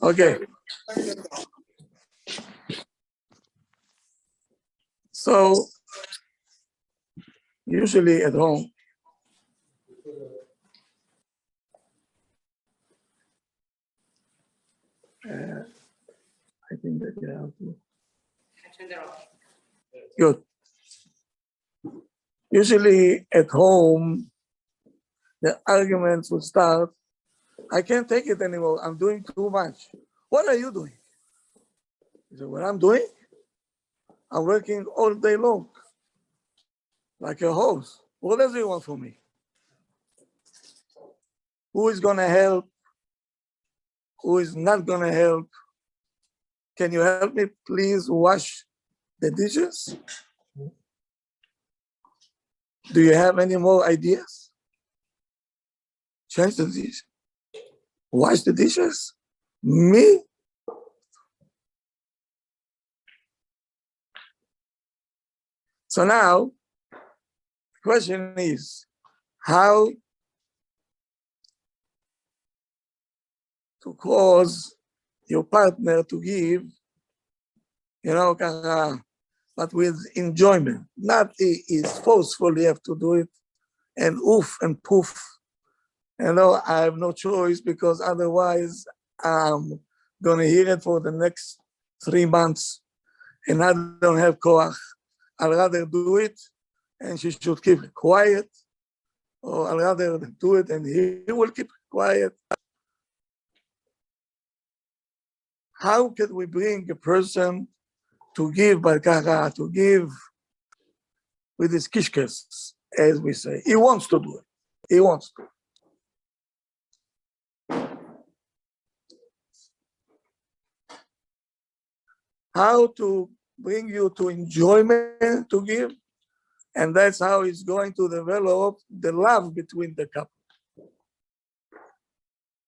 Okay. So usually at home, I think that you have to. Good. Usually at home, the arguments will start. I can't take it anymore. I'm doing too much. What are you doing? He said, what I'm doing? I'm working all day long, like a horse. What does he want from me? Who is going to help? Who is not going to help? Can you help me, please, wash the dishes? Do you have any more ideas? Change the dishes. Wash the dishes? Me? So now, the question is, how to cause your partner to give, but with enjoyment. Not is forcefully have to do it and oof and poof. I have no choice because otherwise I'm gonna hear it for the next 3 months and I don't have koach. I'd rather do it and she should keep it quiet, or I'd rather do it and he will keep it quiet. How can we bring a person to give barkara, to give with his kishkes, as we say? He wants to do it. He wants to. How to bring you to enjoyment to give, and that's how it's going to develop the love between the couple.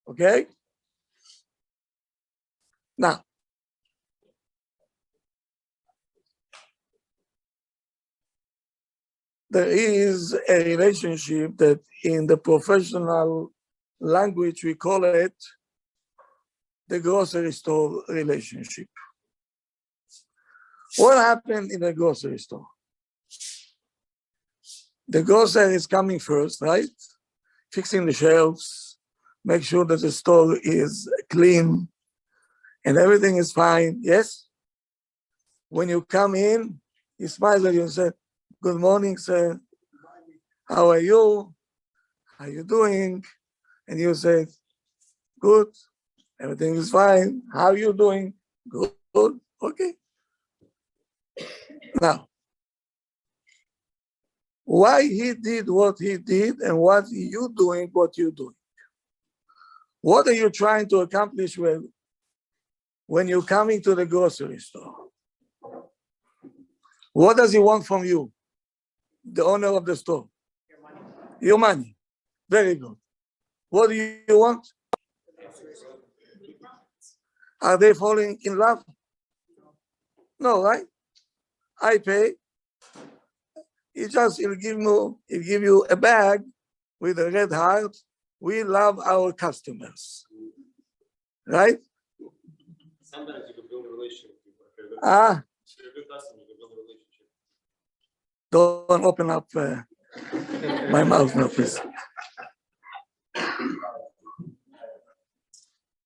Okay? Now, there is a relationship that in the professional language we call it the grocery store relationship. What happened in the grocery store? The grocer is coming first, right? Fixing the shelves, make sure that the store is clean and everything is fine, yes? When you come in, he smiles at you and says, good morning, sir. How are you? How are you doing? And you say, good, everything is fine. How are you doing? Good, okay. Now, why he did what he did and what you doing what you're doing? What are you trying to accomplish when you're coming to the grocery store? What does he want from you, the owner of the store? Your money. Very good. What do you want? Are they falling in love? No, right? I pay. He'll give you a bag with a red heart. We love our customers. Right? Sometimes you can build a relationship. Don't open up my mouth now, please.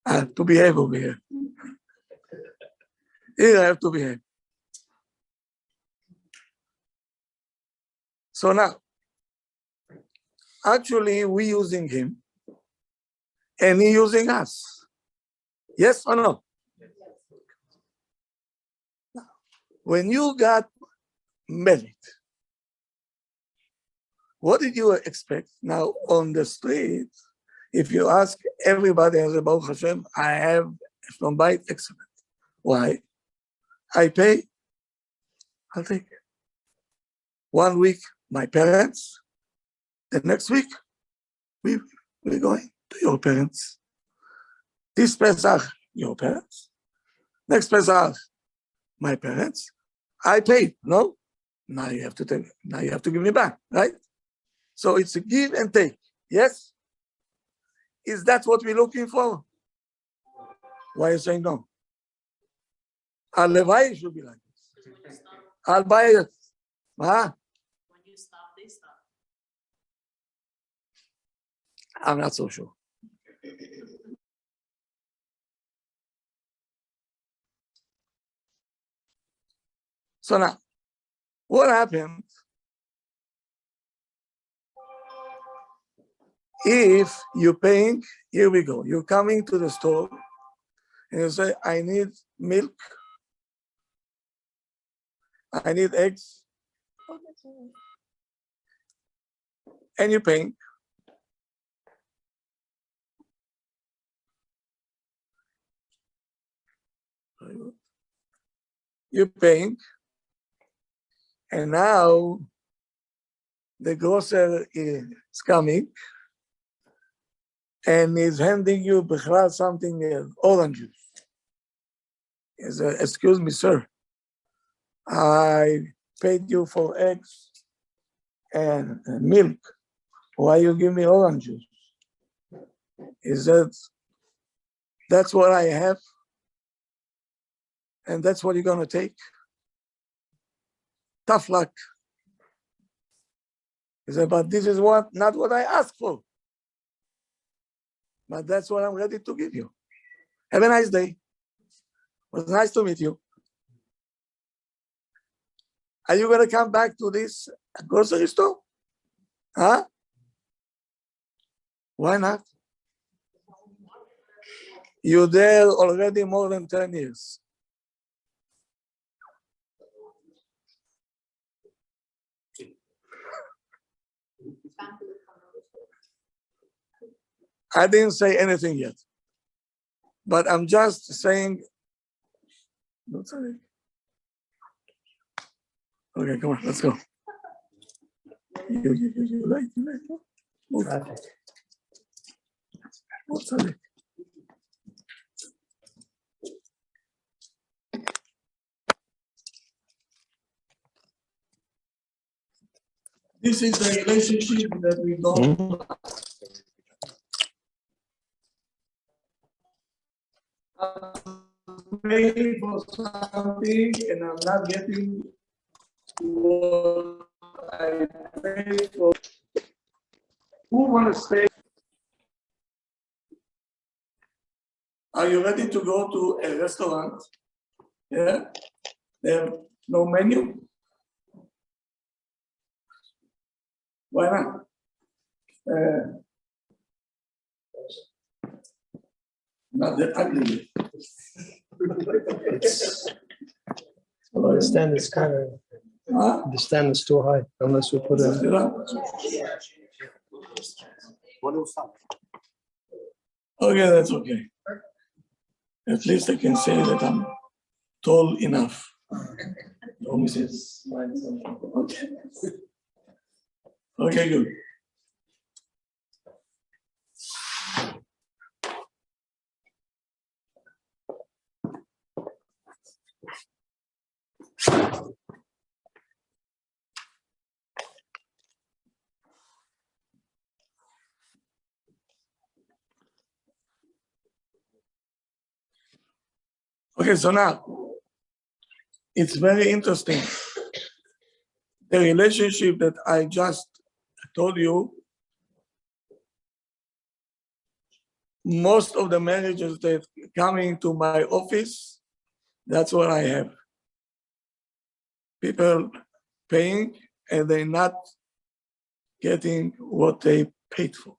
I have to behave over here. Here I have to behave. So now, actually, we using him, and he using us. Yes or no? Now, when you got married, what did you expect? Now, on the street, if you ask everybody, as about Hashem, I have from bite excellent. Why? I pay, I'll take it. 1 week, my parents. The next week, we're going to your parents. This Pesach, your parents. Next Pesach, my parents. I paid, no? Now you have to take. Now you have to give me back, right? So it's a give and take. Yes? Is that what we're looking for? Why are you saying no? Hallelujah should be like this. I'll buy it. Huh? When you stop, they stop. I'm not so sure. So now, what happened if you're paying? Here we go. You're coming to the store and you say, I need milk, I need eggs, and you're paying. You're paying, and now the grocer is coming and is handing you something, orange juice. He said, excuse me, sir, I paid you for eggs and milk. Why you give me orange juice? He said, that's what I have, and that's what you're going to take. Tough luck. He said, but this is not what I asked for. But that's what I'm ready to give you. Have a nice day. It was nice to meet you. Are you going to come back to this grocery store? Huh? Why not? You're there already more than 10 years. I didn't say anything yet, but I'm just saying. Okay, come on, let's go. You like. What's that? This is the relationship that we don't. I'm paying for something and I'm not getting what I paid for. Who want to stay? Are you ready to go to a restaurant? Yeah? They have no menu? Why not? Not that ugly. The stand is kind of, the stand is too high unless we put Lift it. it up. Okay, that's okay. At least I can say that I'm tall enough. Okay. Okay, good. Okay, so now it's very interesting. The relationship that I just told you, most of the marriages that coming to my office, that's what I have. People paying and they're not getting what they paid for.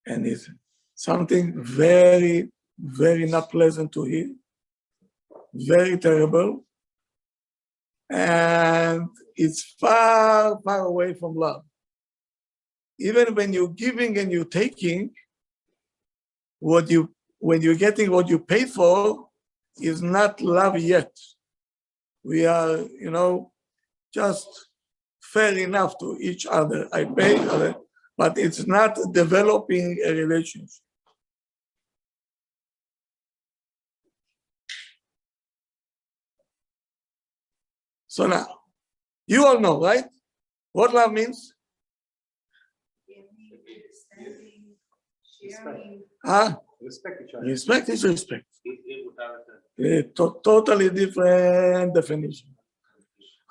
And it's something very, very not pleasant to hear, very terrible. And it's far, far away from love. Even when you're giving and you're taking, when you're getting what you paid for, is not love yet. We are, just fair enough to each other. I pay, but it's not developing a relationship. So now, you all know, right? What love means? Sharing. Huh? Respect each other. Respect is respect. If Totally different definition.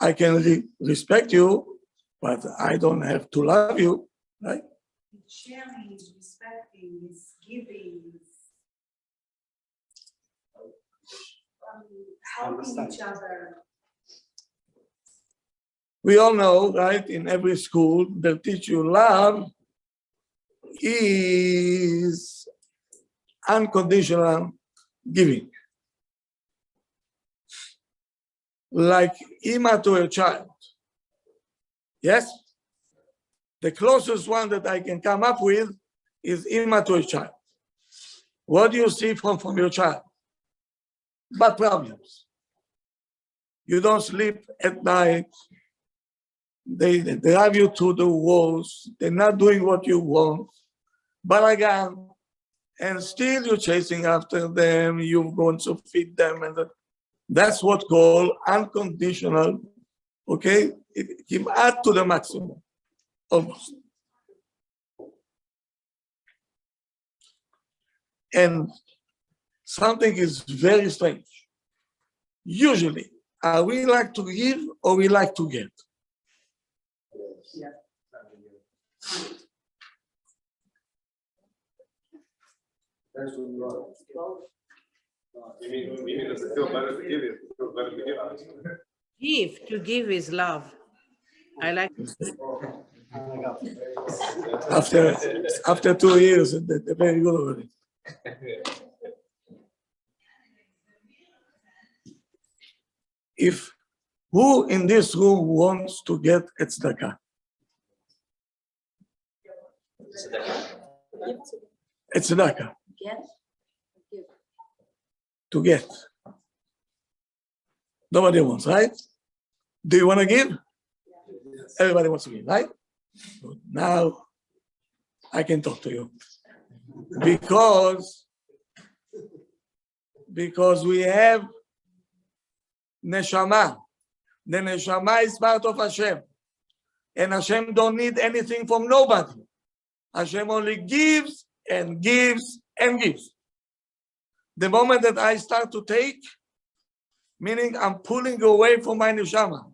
I can respect you, but I don't have to love you, right? Sharing is respecting, is giving, is helping each other. We all know, right? In every school, they teach you love is unconditional giving. Like Ima to a child. Yes? The closest one that I can come up with is Ima to a child. What do you see from your child? Bad problems. You don't sleep at night. They drive you to the walls. They're not doing what you want. Balagan. And still you're chasing after them. You're going to feed them. And that's what called unconditional. Okay? It add to the maximum. Almost. And something is very strange. Usually, we like to give or we like to get. you mean does it feel better to give it? It feels better to give. To give is love. I like. After 2 years, they're very good already. If who in this room wants to get a tzedakah? A tzedakah. To get. Nobody wants, right? Do you want to give? Everybody wants to give, right? Good. Now I can talk to you. Because we have neshama. The neshama is part of Hashem. And Hashem don't need anything from nobody. Hashem only gives and gives and gives. The moment that I start to take, meaning I'm pulling away from my neshama.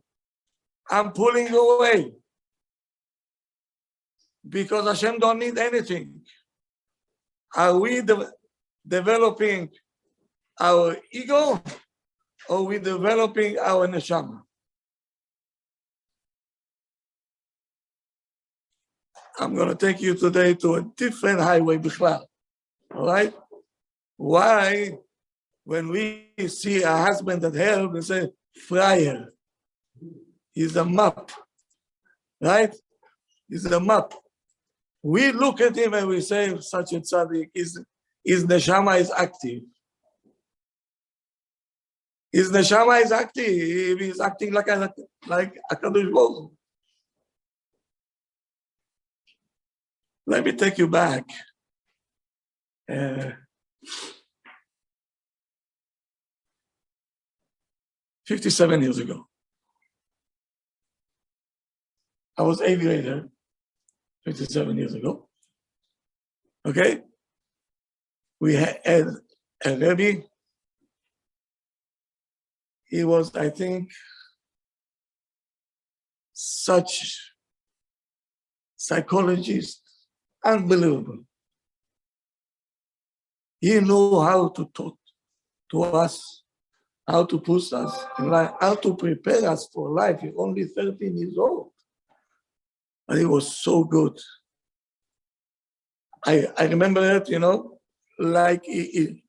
I'm pulling away. Because Hashem don't need anything. Are we developing our ego or are we developing our neshama? I'm going to take you today to a different highway, Bichlal. All right? Why, when we see a husband that helps, we say, Friar, he's a map. Right? He's a map. We look at him and we say, such a tzaddik, his neshama is active. His neshama is active. He's acting like a Kadosh Baruch. Let me take you back. 57 years ago. I was aviator 57 years ago. Okay? We had a Rabbi. He was, I think, such psychologist, unbelievable. He knew how to talk to us, how to push us in life, how to prepare us for life. He's only 13 years old. But he was so good. I remember it, like he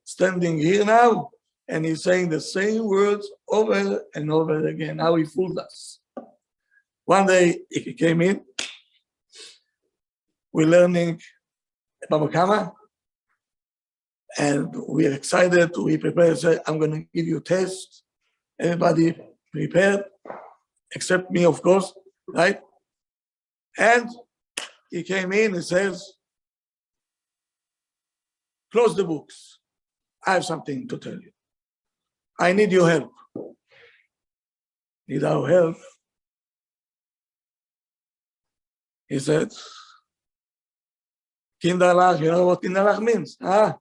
standing here now, and he's saying the same words over and over again, how he fooled us. One day he came in, we're learning Baba Kama, and we're excited, we prepared, say, I'm going to give you a test. Everybody prepared, except me, of course, right? And he came in and says, close the books. I have something to tell you. I need your help. Need our help? He said, Kinderlach, you know what Kinderlach means? Ah,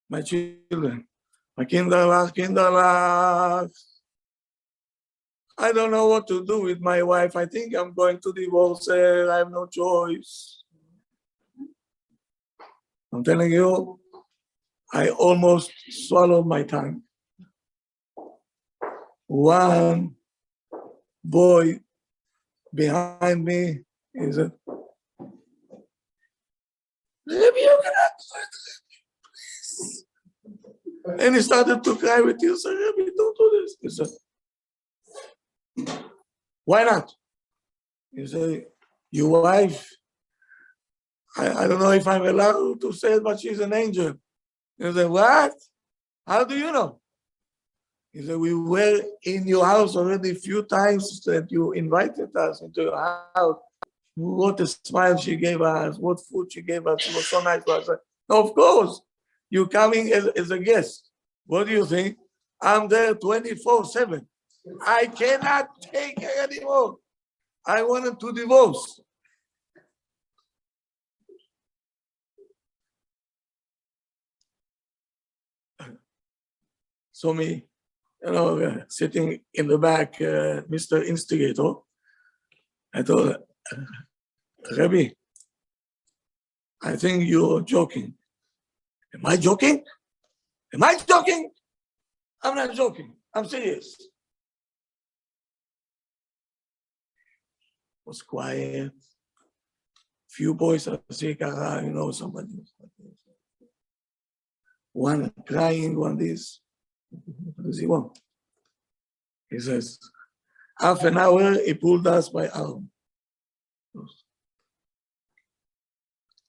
my children. My Kinderlach. I don't know what to do with my wife. I think I'm going to divorce her. I have no choice. I'm telling you, I almost swallowed my tongue. One boy behind me is a Rabbi, you cannot do it, please. And he started to cry with tears. Rabbi, don't do this. He said, why not? He said, your wife, I don't know if I'm allowed to say it, but she's an angel. He said, what? How do you know? He said, we were in your house already a few times that you invited us into your house. What a smile she gave us, what food she gave us. It was so nice to us. Of course, you're coming as a guest. What do you think? I'm there 24/7. I cannot take her anymore. I wanted to divorce. So me, sitting in the back, Mr. Instigator, I told her, Rabbi, I think you're joking. Am I joking? Am I joking? I'm not joking. I'm serious. It was quiet. Few boys are sick, somebody. One crying, one this. What does he want? He says, half an hour, he pulled us by arm.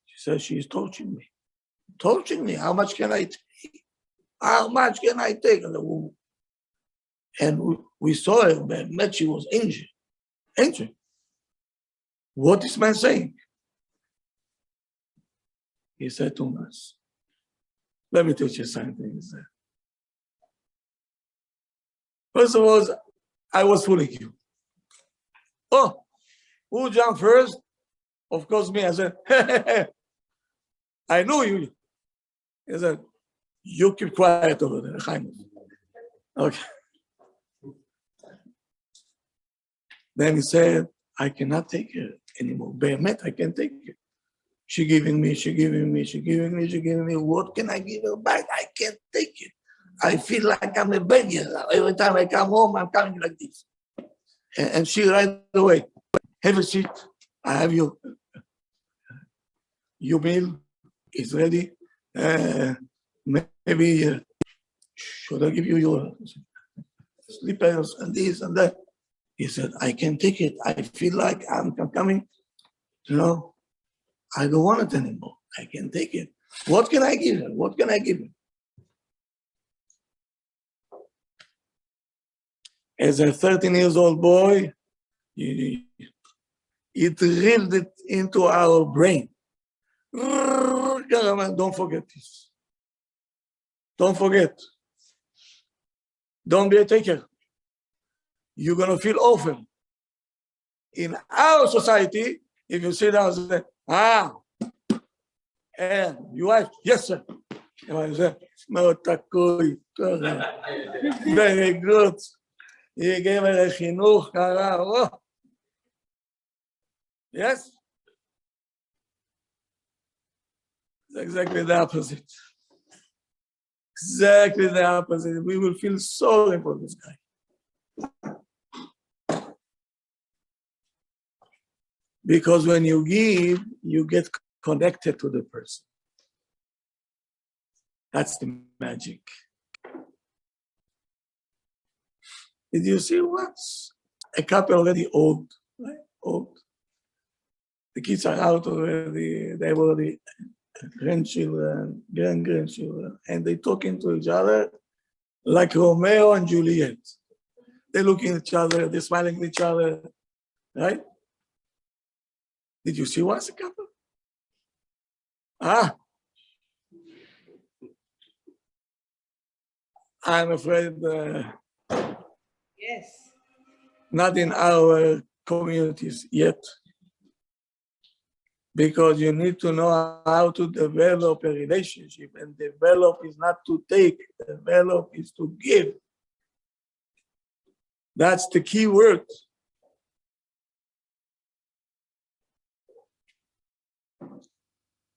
She says, she's torturing me. Torturing me. How much can I take? How much can I take? And we saw her, but she was injured. Injured. What is man saying? He said to us, let me teach you something. He said, first of all, I was fooling you. Oh, who jumped first? Of course, me. I said, I knew you. He said, you keep quiet over there, Haimoff. Okay. Then he said, I cannot take her anymore. Behemet, I can't take her. She giving me. What can I give her back? I can't take it. I feel like I'm a baby. Every time I come home, I'm coming like this. And she right away, have a seat. I have your meal is ready. Maybe should I give you your slippers and this and that? He said, I can take it. I feel like I'm coming. I don't want it anymore. I can take it. What can I give her? What can I give her? As a 13-year-old boy, it drilled it into our brain. Don't forget this. Don't forget. Don't be a taker. You're going to feel awful. In our society, if you sit down and say, and your wife, yes, sir. And I say, no, takoi. Very good. You gave her a chinuch, oh. Yes? It's exactly the opposite. Exactly the opposite. We will feel sorry for this guy. Because when you give, you get connected to the person. That's the magic. Did you see once? A couple already old, right? Old. The kids are out already, they have already grandchildren, grandchildren, and they're talking to each other like Romeo and Juliet. They're looking at each other, they're smiling at each other, right? Did you see once a couple? I'm afraid Yes. not in our communities yet. because you need to know how to develop a relationship, and develop is not to take, develop is to give. That's the key word.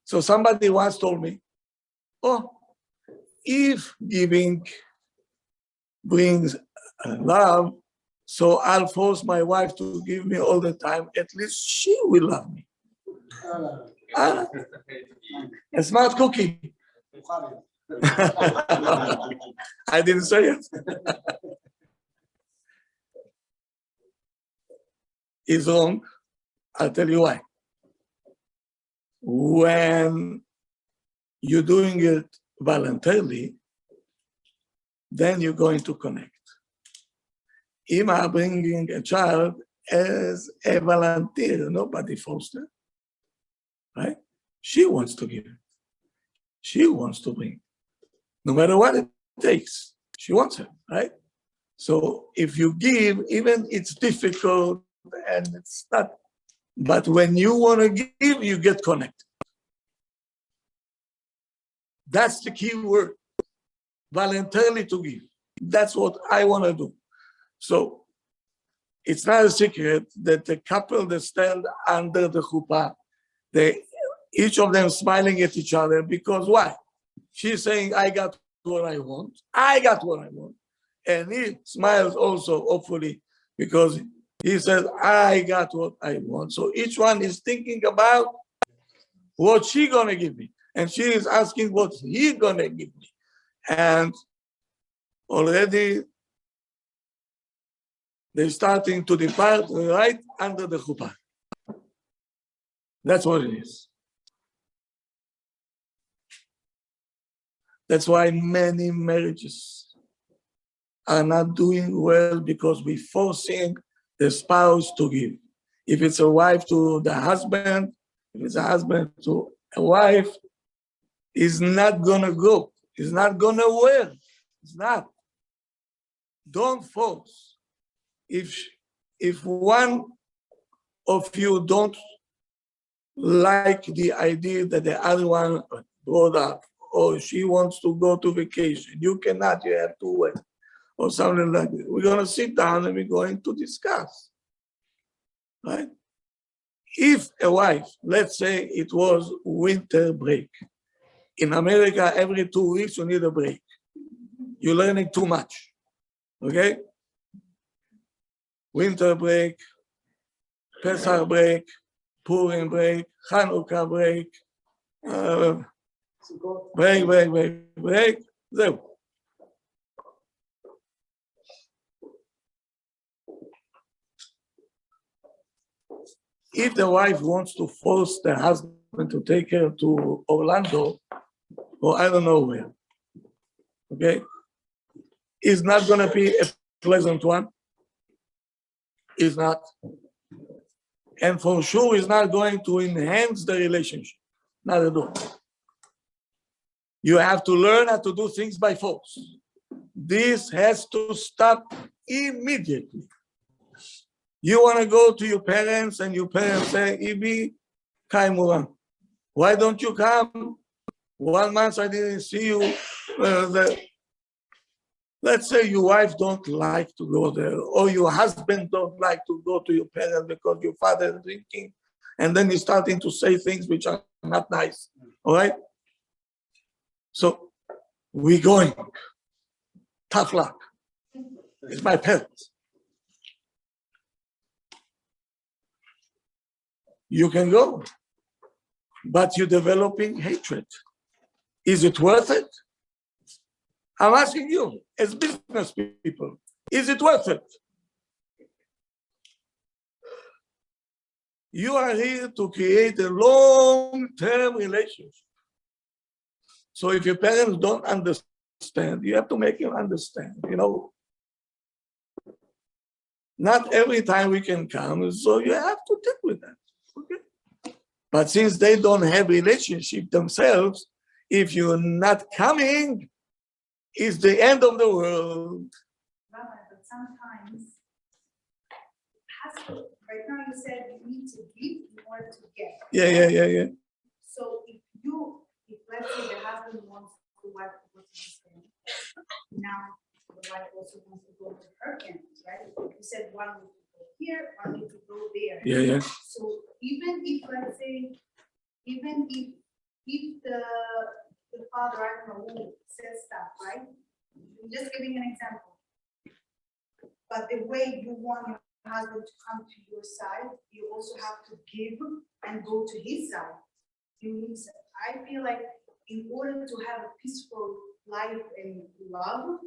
So somebody once told me, oh, if giving brings love, so I'll force my wife to give me all the time, at least she will love me. Ah, a smart cookie. I didn't say it. It's wrong. I'll tell you why. When you're doing it voluntarily, then you're going to connect. If I'm bringing a child as a volunteer, nobody forced her, right? She wants to give it. She wants to bring. No matter what it takes, she wants it, right? So if you give, even it's difficult and it's not, but when you want to give, you get connected. That's the key word, voluntarily to give. That's what I want to do. So it's not a secret that the couple that stand under the chuppah, each of them smiling at each other, because why? She's saying, I got what I want. I got what I want. And he smiles also, hopefully, because he says, I got what I want. So each one is thinking about what she's going to give me. And she is asking what he's going to give me. And already they're starting to depart right under the chuppah. That's what it is. That's why many marriages are not doing well, because we're forcing the spouse to give. If it's a wife to the husband, if it's a husband to a wife, it's not gonna go. It's not gonna work. It's not. Don't force. If one of you don't like the idea that the other one brought up, or she wants to go to vacation, you cannot, you have to wait, or something like that. We're going to sit down and we're going to discuss, right? If a wife, let's say it was winter break. In America, every 2 weeks you need a break. You're learning too much, okay? Winter break, Pesach break, Purim break, Hanukkah break, break, זהו. If the wife wants to force the husband to take her to Orlando, or I don't know where, okay, it's not going to be a pleasant one. It's not. And for sure, it's not going to enhance the relationship. Not at all. You have to learn how to do things by force. This has to stop immediately. You want to go to your parents and your parents say, Ibi, Kaimura, why don't you come? 1 month I didn't see you. Let's say your wife don't like to go there, or your husband don't like to go to your parents because your father is drinking, and then he's starting to say things which are not nice, all right? So we're going. Tough luck. It's my parents. You can go, but you're developing hatred. Is it worth it? I'm asking you, as business people, is it worth it? You are here to create a long-term relationship. So if your parents don't understand, you have to make them understand, you know. Not every time we can come, so you have to deal with that, okay? But since they don't have relationship themselves, if you're not coming, it's the end of the world. Rabbi, but sometimes, right now you said you need to give, you order to get. Yeah. So if let's say the husband wants the wife to go to his family, now the wife also wants to go to her family, right? You said one week to go here, one week to go there. Yeah. So even if, let's say, even if the father, I don't know, who says stuff, right? I'm just giving an example. But the way you want your husband to come to your side, you also have to give and go to his side. I feel like in order to have a peaceful life and love,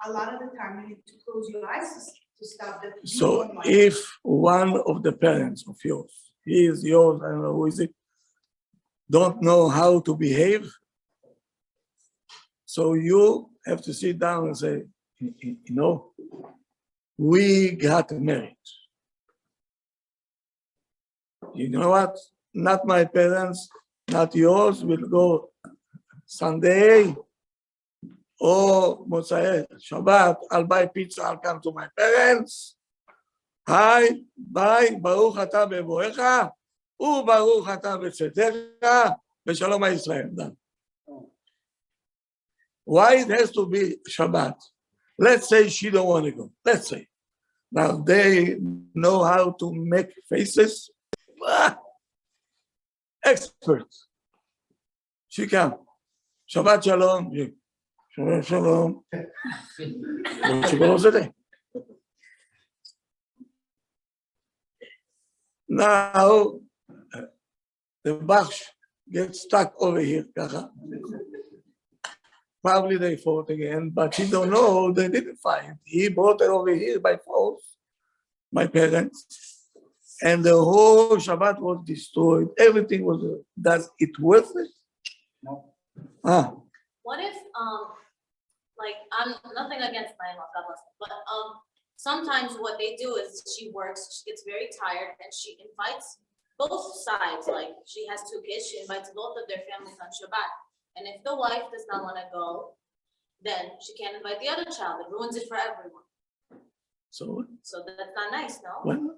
a lot of the time you need to close your eyes to stop that. So if one of the parents of yours, he is yours, I don't know who is it, don't know how to behave, so you have to sit down and say, you know, we got married. You know what? Not my parents, not yours, will go Sunday or Motzai Shabbat. I'll buy pizza, I'll come to my parents. Hi, bye, Baruch atah beborecha, u'baruch atah b'tzetecha, v'shalom ha'Yisrael. Done. Why it has to be Shabbat? Let's say she don't want to go. Let's say. Now they know how to make faces. Experts. She come. Shabbat shalom. Shabbat shalom. She goes today. Now the Bach gets stuck over here. Probably they fought again, but he don't know they didn't fight. He brought it over here by force, my parents. And the whole Shabbat was destroyed. Everything was, does it worth it? No. What if, like, I'm nothing against my in-law, God bless them, but sometimes what they do is she works, she gets very tired, and she invites both sides. Like, she has 2 kids, she invites both of their families on Shabbat. And if the wife does not want to go, then she can't invite the other child. It ruins it for everyone. So that's not nice, no? why not?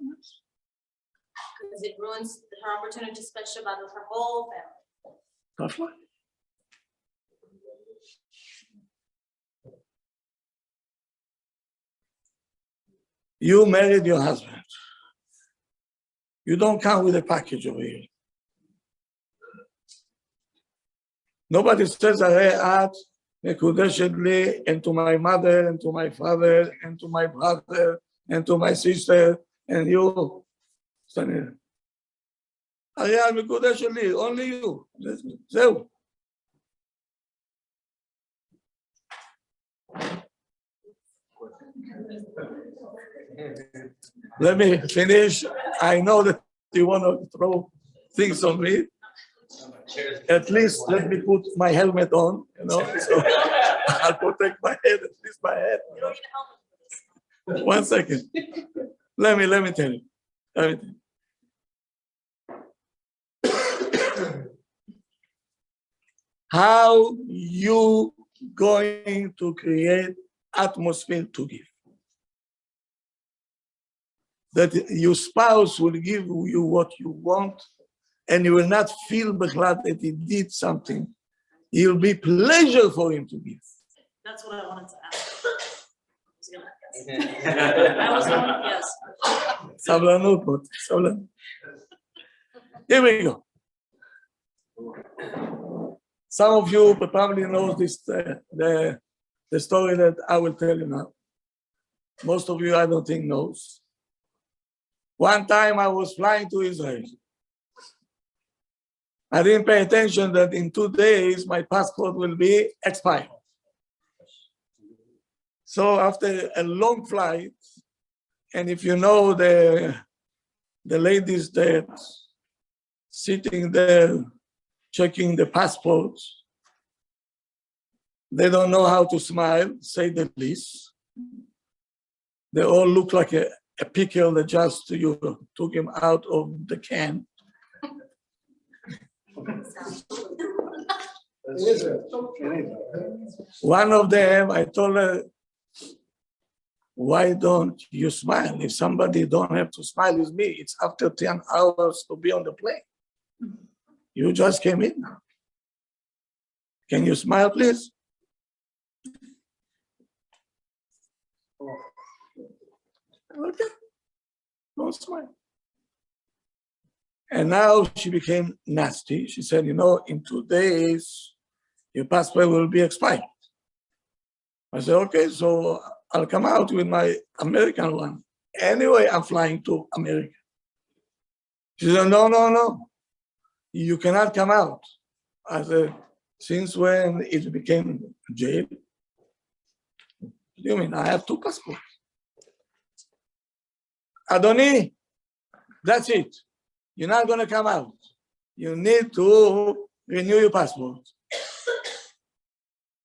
Because it ruins her opportunity to spend Shabbat with her whole family. Tough one. You married your husband. You don't come with a package over here. Nobody says, at מקודשת לי, and to my mother, and to my father, and to my brother, and to my sister, and you. הרי את מקודשת לי, only you. זהו. Let me finish. I know that you want to throw things on me. At least let me put my helmet on, you know, so I'll protect my head, at least my head. You don't need a helmet for this. 1 second. Let me tell you. How you going to create atmosphere to give? That your spouse will give you what you want, and you will not feel glad that he did something. It will be pleasure for him to give. That's what I wanted to ask. I was going, yes. סבלנות, סבלנות. Here we go. Some of you probably know this, the story that I will tell you now. Most of you, I don't think, knows. One time I was flying to Israel. I didn't pay attention that in 2 days my passport will be expired. So after a long flight, and if you know the ladies that sitting there checking the passports, they don't know how to smile, say the least. They all look like a pickle that just you took him out of the can. One of them, I told her, why don't you smile? If somebody don't have to smile with me, it's after 10 hours to be on the plane. You just came in now. Can you smile, please? Okay, don't smile. And now she became nasty. She said, you know, in 2 days, your passport will be expired. I said, okay, so I'll come out with my American one. Anyway, I'm flying to America. She said, no, no, no, you cannot come out. I said, since when it became jail? What do you mean? I have 2 passports. Adoni, that's it. You're not going to come out. You need to renew your passport.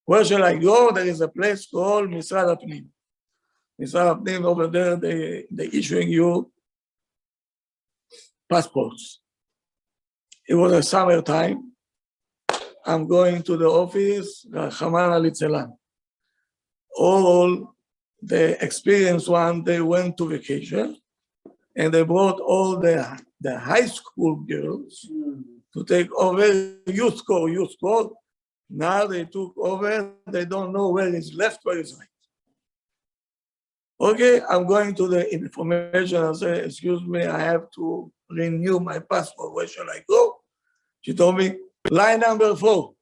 Where shall I go? There is a place called Misrad Apnim. Misrad Apnim over there, they issuing you passports. It was a summertime. I'm going to the office, Haman Alitzelan. All the experienced one, they went to vacation and they brought all the high school girls to take over youth corps. Now they took over, they don't know where is left, where is right. Okay, I'm going to the information. I say, excuse me, I have to renew my passport. Where shall I go? She told me, line number 4.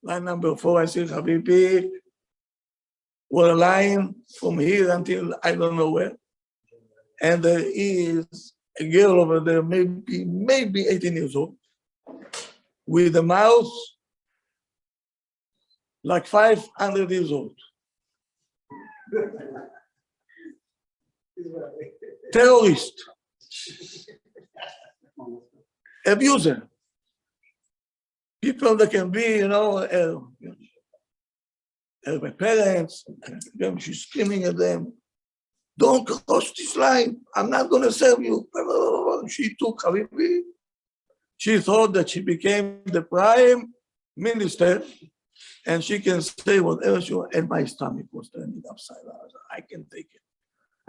Line number 4, I said, Habibi, we're a line from here until I don't know where. And there is a girl over there, maybe 18 years old, with a mouth like 500 years old. Terrorist. Abuser. People that can be, you know, my parents, she's screaming at them, don't cross this line, I'm not going to serve you. She took Habibi. She thought that she became the prime minister and she can say whatever she wants. And my stomach was turning upside down. I can take it.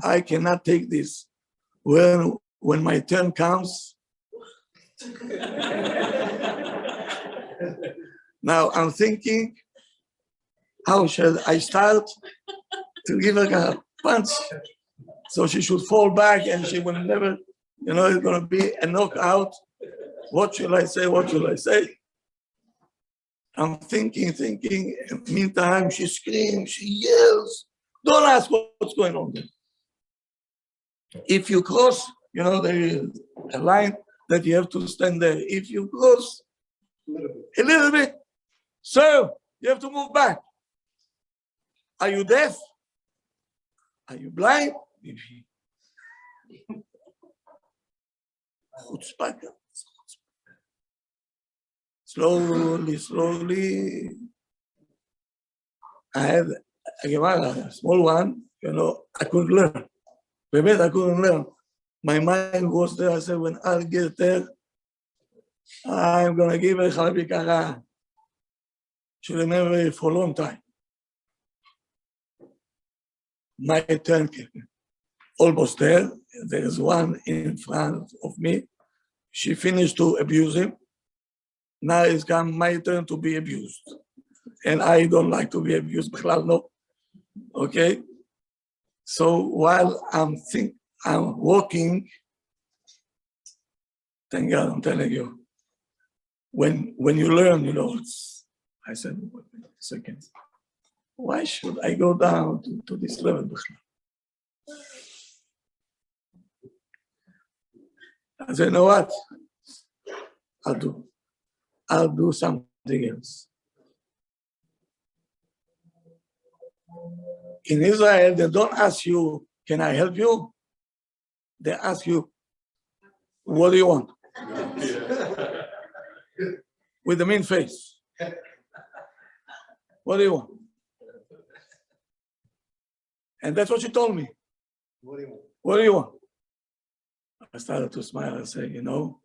I cannot take this. When my turn comes, now I'm thinking, how shall I start to give her a punch? So she should fall back and she will never, you know, it's going to be a knockout. What should I say? What should I say? I'm thinking. Meantime, she screams, she yells. Don't ask what's going on there. If you cross, you know, there is a line that you have to stand there. If you cross a little bit, sir, you have to move back. Are you deaf? Are you blind? Slowly. I had a small one, you know, I couldn't learn. I couldn't learn. My mind was there. I said, when I'll get there, I'm going to give her Habibi Kara. She remember it for a long time. My turn came. Almost there. There's one in front of me. She finished to abuse him. Now it's come my turn to be abused. And I don't like to be abused, no. Okay? So while I'm walking, thank God, I'm telling you, when you learn, you know, I said, wait a second, why should I go down to this level? I said, you know what? I'll do something else. In Israel, they don't ask you, can I help you? They ask you, what do you want? With the mean face. What do you want? And that's what she told me. What do you want? What do you want? I started to smile and say, you know,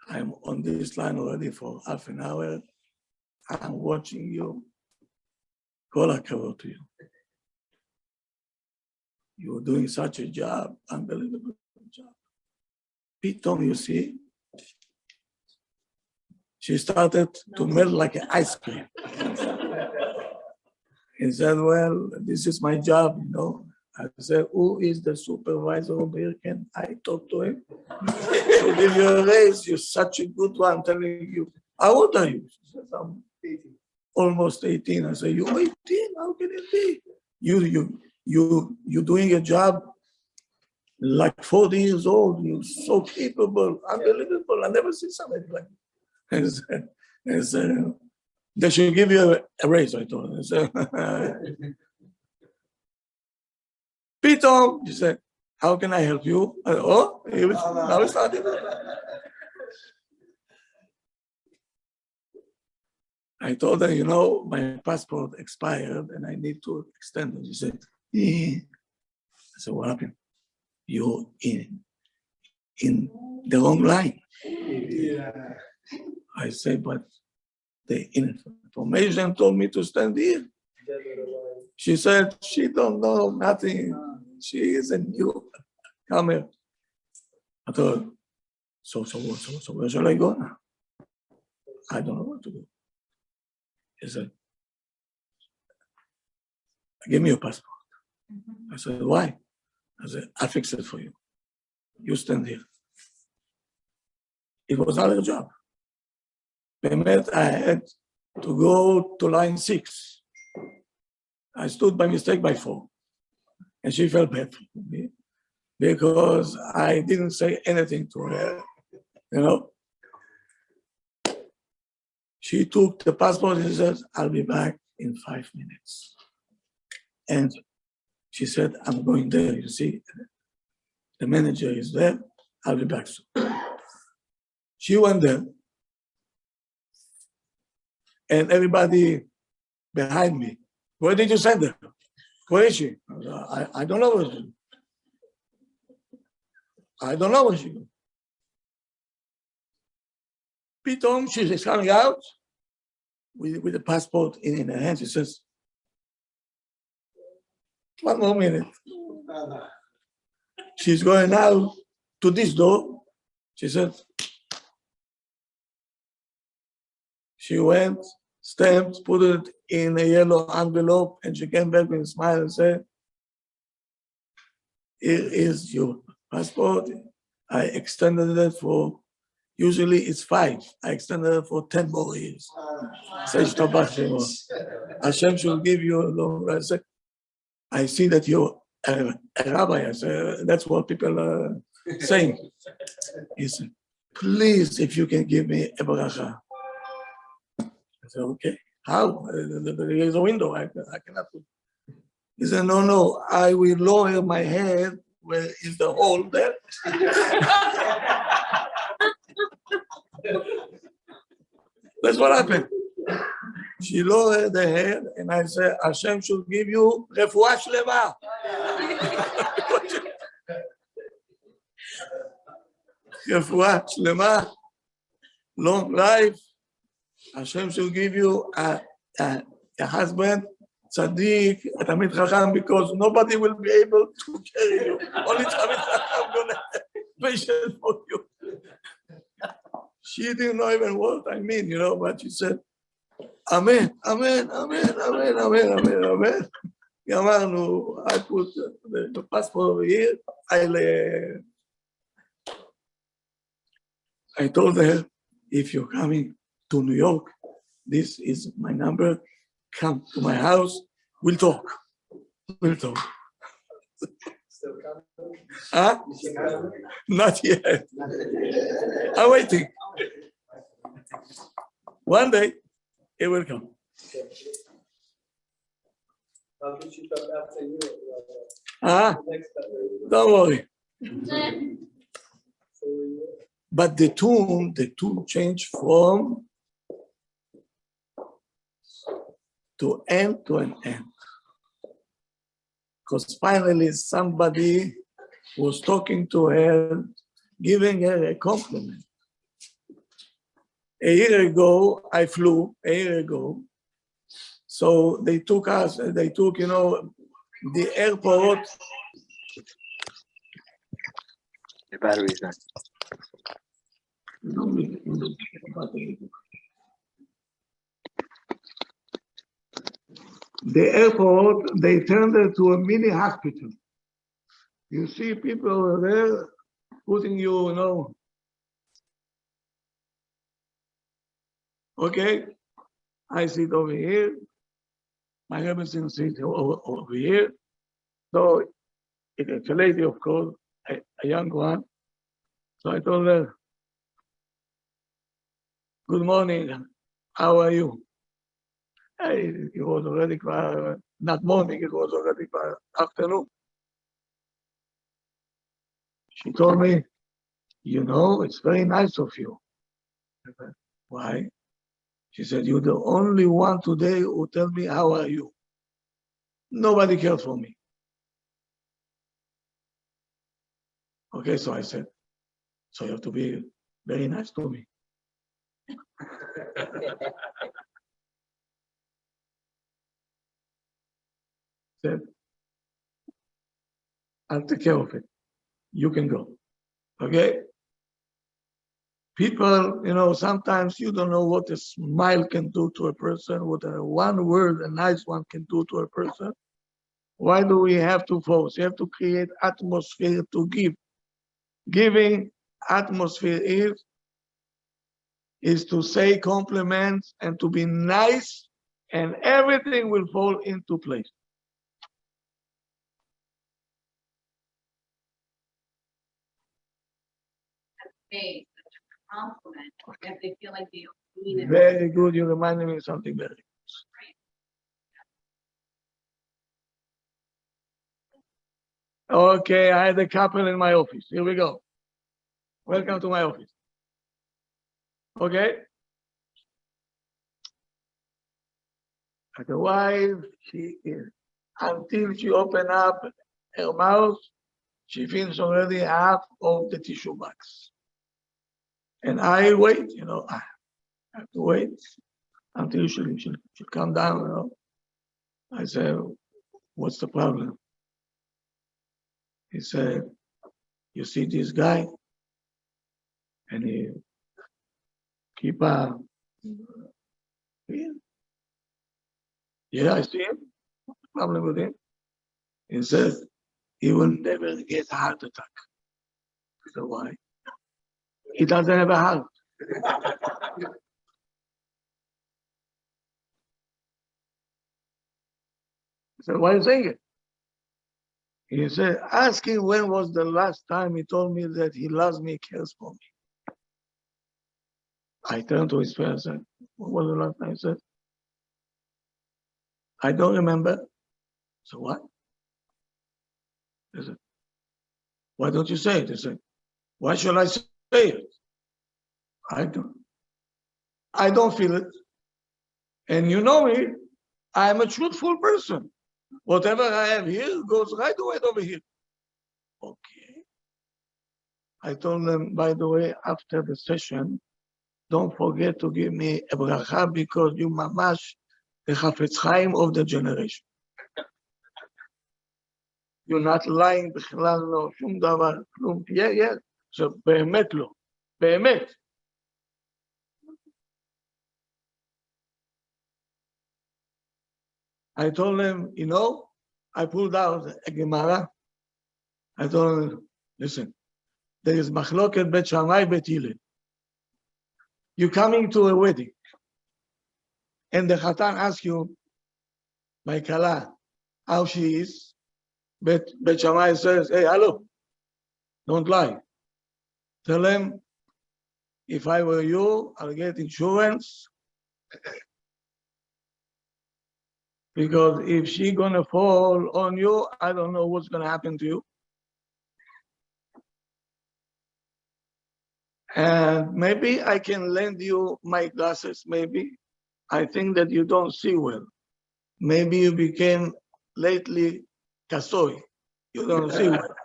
I'm on this line already for half an hour. I'm watching you. Kol hakavod to you. you're doing such a job, unbelievable job. Pitom, you see, she started to melt like an ice cream. He said, well, this is my job, you know. I said, who is the supervisor over here? Can I talk to him? To give you a raise, you're such a good one, I'm telling you. How old are you? She said, I'm 18. Almost 18. I said, you're 18? How can it be? You're doing a job like 40 years old. You're so capable, unbelievable. I never seen somebody like that. I said, they should give you a raise, I told her. I said, Pitom, she said, how can I help you? I said, oh, now it's starting. I told her, you know, my passport expired and I need to extend it. She said, I said, what happened? You're in the wrong line. Yeah. I said, but the information told me to stand here. She said, she don't know nothing. She is a newcomer. I thought, so where shall I go now? I don't know what to do. He said, give me your passport. I said, why? I said, I'll fix it for you. You stand here. It was not a job. I had to go to line 6. I stood by mistake by 4. And she felt bad for me because I didn't say anything to her, you know. She took the passport and said, I'll be back in 5 minutes. And she said, I'm going there, you see. The manager is there, I'll be back soon. She went there. And everybody behind me, where did you send her? Where is she? I don't know where she is. I don't know where she is. Pitom, she's coming out with the passport in her hand. She says, one more minute. She's going out to this door. She said, she went, stamped, put it in a yellow envelope, and she came back with a smile and said, here is your passport. I extended it for, usually it's 5. I extended it for 10 more years. Hashem should give you a long. I said, I see that you're a rabbi. I said, that's what people are saying. He said, please, if you can give me a bracha. I said, okay. How? There is a window. I cannot. He said, no, I will lower my head where is the hole there. That's what happened. She lowered the head and I said, Hashem should give you refuah shlema. Refuah shlema, long life. Hashem should give you a husband, tzaddik, tamid chacham, because nobody will be able to carry you. Only tamid chacham gonna have patience for you. She didn't know even what I mean, you know, but she said, Amen, amen, amen, amen, amen, amen, amen. Yamarnu, I put the passport over here. I told her, if you're coming to New York, this is my number. Come to my house. We'll talk. We'll talk. Huh? Not yet. I'm waiting. One day, it will come. Don't worry. But the tune changed from to an end. Because finally somebody was talking to her, giving her a compliment. A year ago, I flew, so they took, you know, the airport The battery is not. The airport, they turned it to a mini hospital. You see people there putting you, okay, I sit over here, my Rabbi sits over here. So it's a lady, of course, a young one. So I told her, good morning, how are you? It was already not morning, it was already afternoon. She told me, it's very nice of you. I said, why? She said, you're the only one today who tell me, how are you? Nobody cares for me. Okay, so I said, so you have to be very nice to me. Said, I'll take care of it. You can go. Okay? People, sometimes you don't know what a smile can do to a person, what one word, a nice one, can do to a person. Why do we have to force? You have to create atmosphere to give. Giving atmosphere is to say compliments and to be nice, and everything will fall into place. Hey, compliment if they feel like they mean it. Very good. You reminded me of something very good. Okay, I had a couple in my office. Here we go. Welcome to my office. Okay. The wife, until she opened up her mouth, she finished already half of the tissue box. And I wait, I have to wait until she'll come down, I said, what's the problem? He said, you see this guy? And he keep on. Yeah, I see him. What's the problem with him? He says, he will never get a heart attack. I said, why? He doesn't have a heart. I said, why are you saying it? He said, ask him when was the last time he told me that he loves me, cares for me. I turned to his friend and said, what was the last time? He said, I don't remember. So what? He said, why don't you say it? He said, why should I say it? I don't feel it. And you know me, I'm a truthful person. Whatever I have here goes right away over here. Okay. I told them, by the way, after the session, don't forget to give me a bracha because you mamash the Chafetz Chaim of the generation. You're not lying בכלל לא, שום דבר, כלום. Yeah. So, באמת לא. באמת. I told them, I pulled out a Gemara. I told them, listen, there is machloket bet Shammai bet Hillel. You're coming to a wedding, and the Chatan asks you, my Kala, how she is. Bet Shammai says, hey, hello, don't lie. Tell them, if I were you, I'll get insurance. Because if she's gonna fall on you, I don't know what's gonna happen to you. And maybe I can lend you my glasses, maybe. I think that you don't see well. Maybe you became lately kasoy. You don't see well.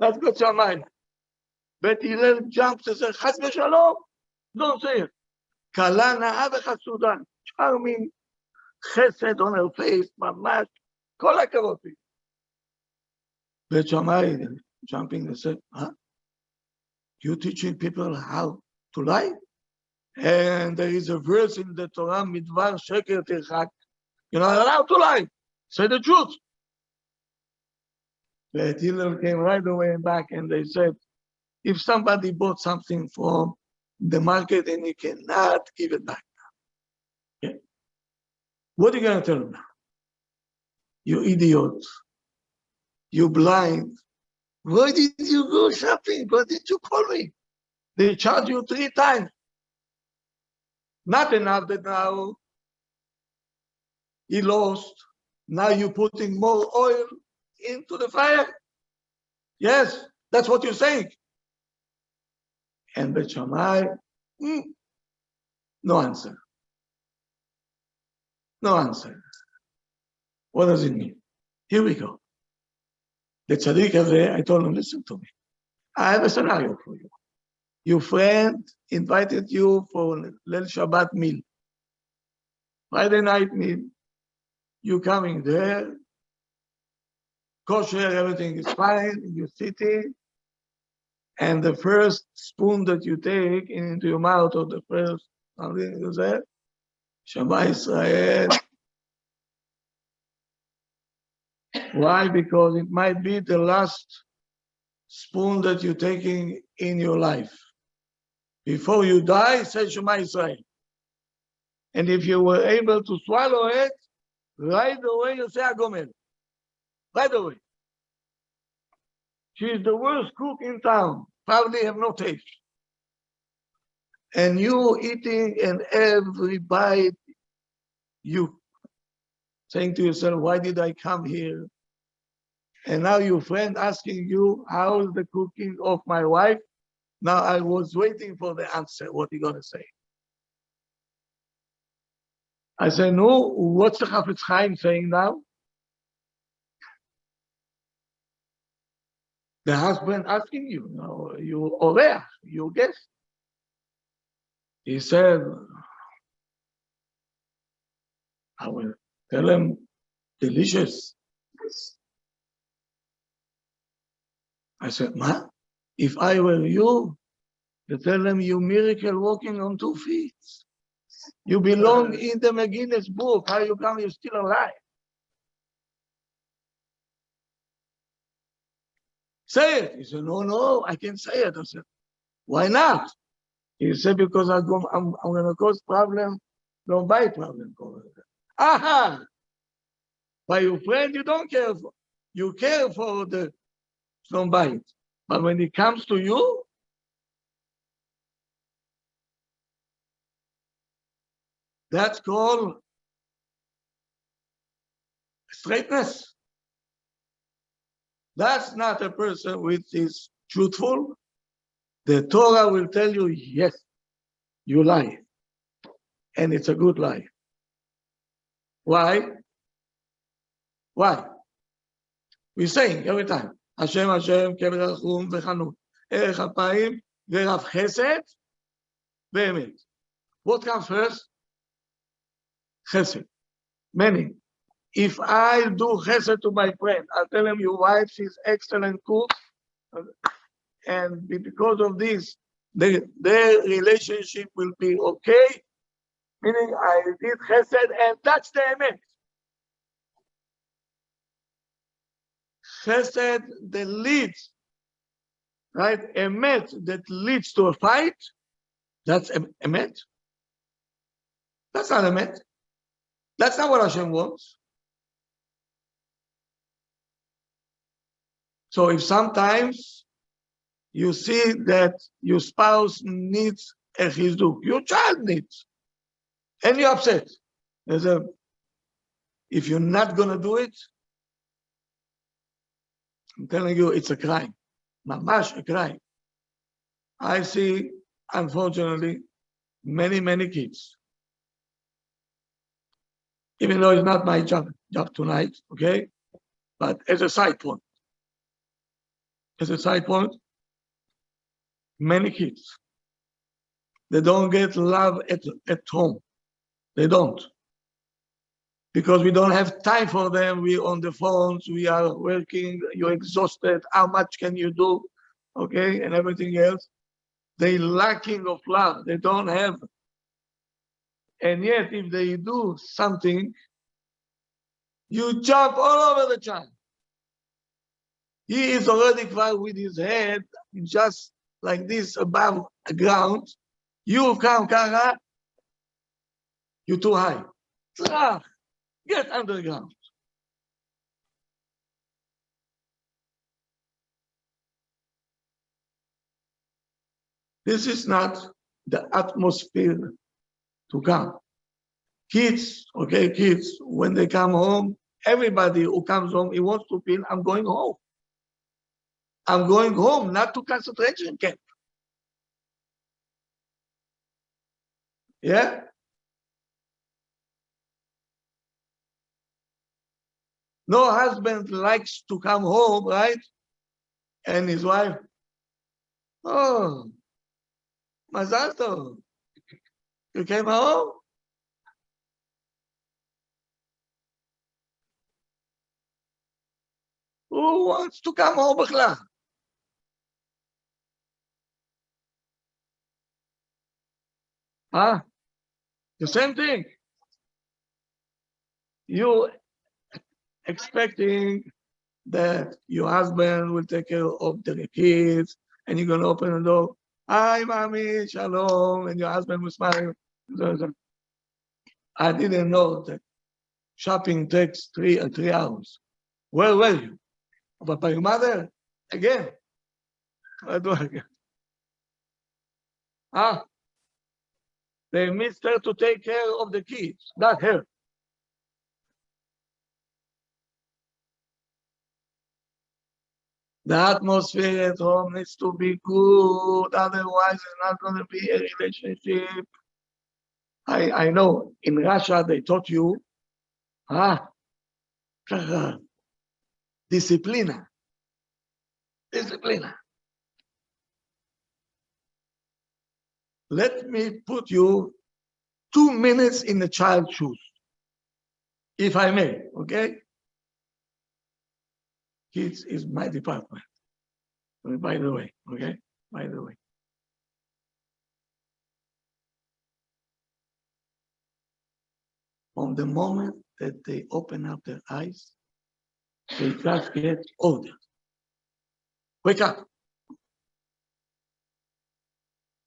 That's got your mind. But Hillel jumps and says, Chas v'shalom. Don't say it. Kala na'a v'chasudan. Charming, chesed on her face, mamash. Kol hakavod. Bet Shammai jumping and said, huh? You teaching people how to lie? And there is a verse in the Torah, Midvar Sheker Tirchak. You're not allowed to lie. Say the truth. But Hillel came right away back and they said, if somebody bought something from the market and you cannot give it back, okay? What are you going to tell them now? You idiot. You blind. Why did you go shopping? Why did you call me? They charge you 3 times. Not enough that now he lost. Now you're putting more oil into the fire. Yes, that's what you're saying. And Bet Shammai, no answer. No answer. What does it mean? Here we go. The tzaddik הזה, I told him, listen to me. I have a scenario for you. Your friend invited you for Leil Shabbat meal. Friday night meal. You coming there, kosher, everything is fine, you're sitting, and the first spoon that you take into your mouth, or the first something you say, Shema Israel. Why? Because it might be the last spoon that you're taking in your life. Before you die, say Shema Israel. And if you were able to swallow it, right away you say Agomer. Right away. She is the worst cook in town. Probably have no taste. And you eating, and every bite, you saying to yourself, why did I come here? And now your friend asking you, how is the cooking of my wife? Now I was waiting for the answer. What are you going to say? I said, no, what's the Chafetz Chaim saying now? The husband asking you, you oreach, you guest. He said, I will tell him, delicious. I said, ma, if I were you, to tell them you miracle walking on 2 feet. You belong in the McGuinness book. How you come, you're still alive? Say it. He said, no, I can't say it. I said, why not? He said, because I'm going to cause problem, don't buy problem. Aha! By your friend, you don't care for. You care for the don't buy it. But when it comes to you, that's called straightness. That's not a person which is truthful. The Torah will tell you, yes, you lie. And it's a good lie. Why? Why? We're saying every time, Hashem, Hashem, Kever Rachum V'Chanun, Erech Apayim, V'Rav Chesed, V'Emet. What comes first? Chesed. Meaning, if I do chesed to my friend, I'll tell him your wife, she's excellent cook, and because of this, their relationship will be okay, meaning I did chesed, and that's the emet. Chesed that leads, right? Emet that leads to a fight, that's emet. That's not emet. That's not what Hashem wants. So if sometimes you see that your spouse needs a chizuk, your child needs, and you're upset. If you're not going to do it, I'm telling you, it's a crime. Mamash, a crime. I see, unfortunately, many kids. Even though it's not my job tonight, okay? But as a side point, many kids, they don't get love at home. They don't. because we don't have time for them. We on the phones, we are working, you're exhausted. How much can you do? Okay, and everything else. They lacking of love. They don't have. And yet, if they do something, you jump all over the child. He is already quite with his head just like this above the ground. You come, Kara, you're too high. Get underground. This is not the atmosphere to come. Kids, okay, kids, when they come home, everybody who comes home, he wants to feel, I'm going home. I'm going home, not to concentration camp. Yeah? No husband likes to come home, right? And his wife, oh, Mazal tov. You came home? Who wants to come home, בכלל? Huh? The same thing. You expecting that your husband will take care of the kids and you're going to open the door. Hi, mommy, shalom. And your husband will smile. I didn't know that shopping takes 3 hours. Where were you? But by your mother? Again. I do again. Huh? They missed her to take care of the kids, not her. The atmosphere at home needs to be good, otherwise it's not going to be a relationship. I know in Russia they taught you, disciplina. Disciplina. Let me put you 2 minutes in the child's shoes, if I may, okay? Kids is my department, by the way, okay? By the way. From the moment that they open up their eyes, they just get older. Wake up.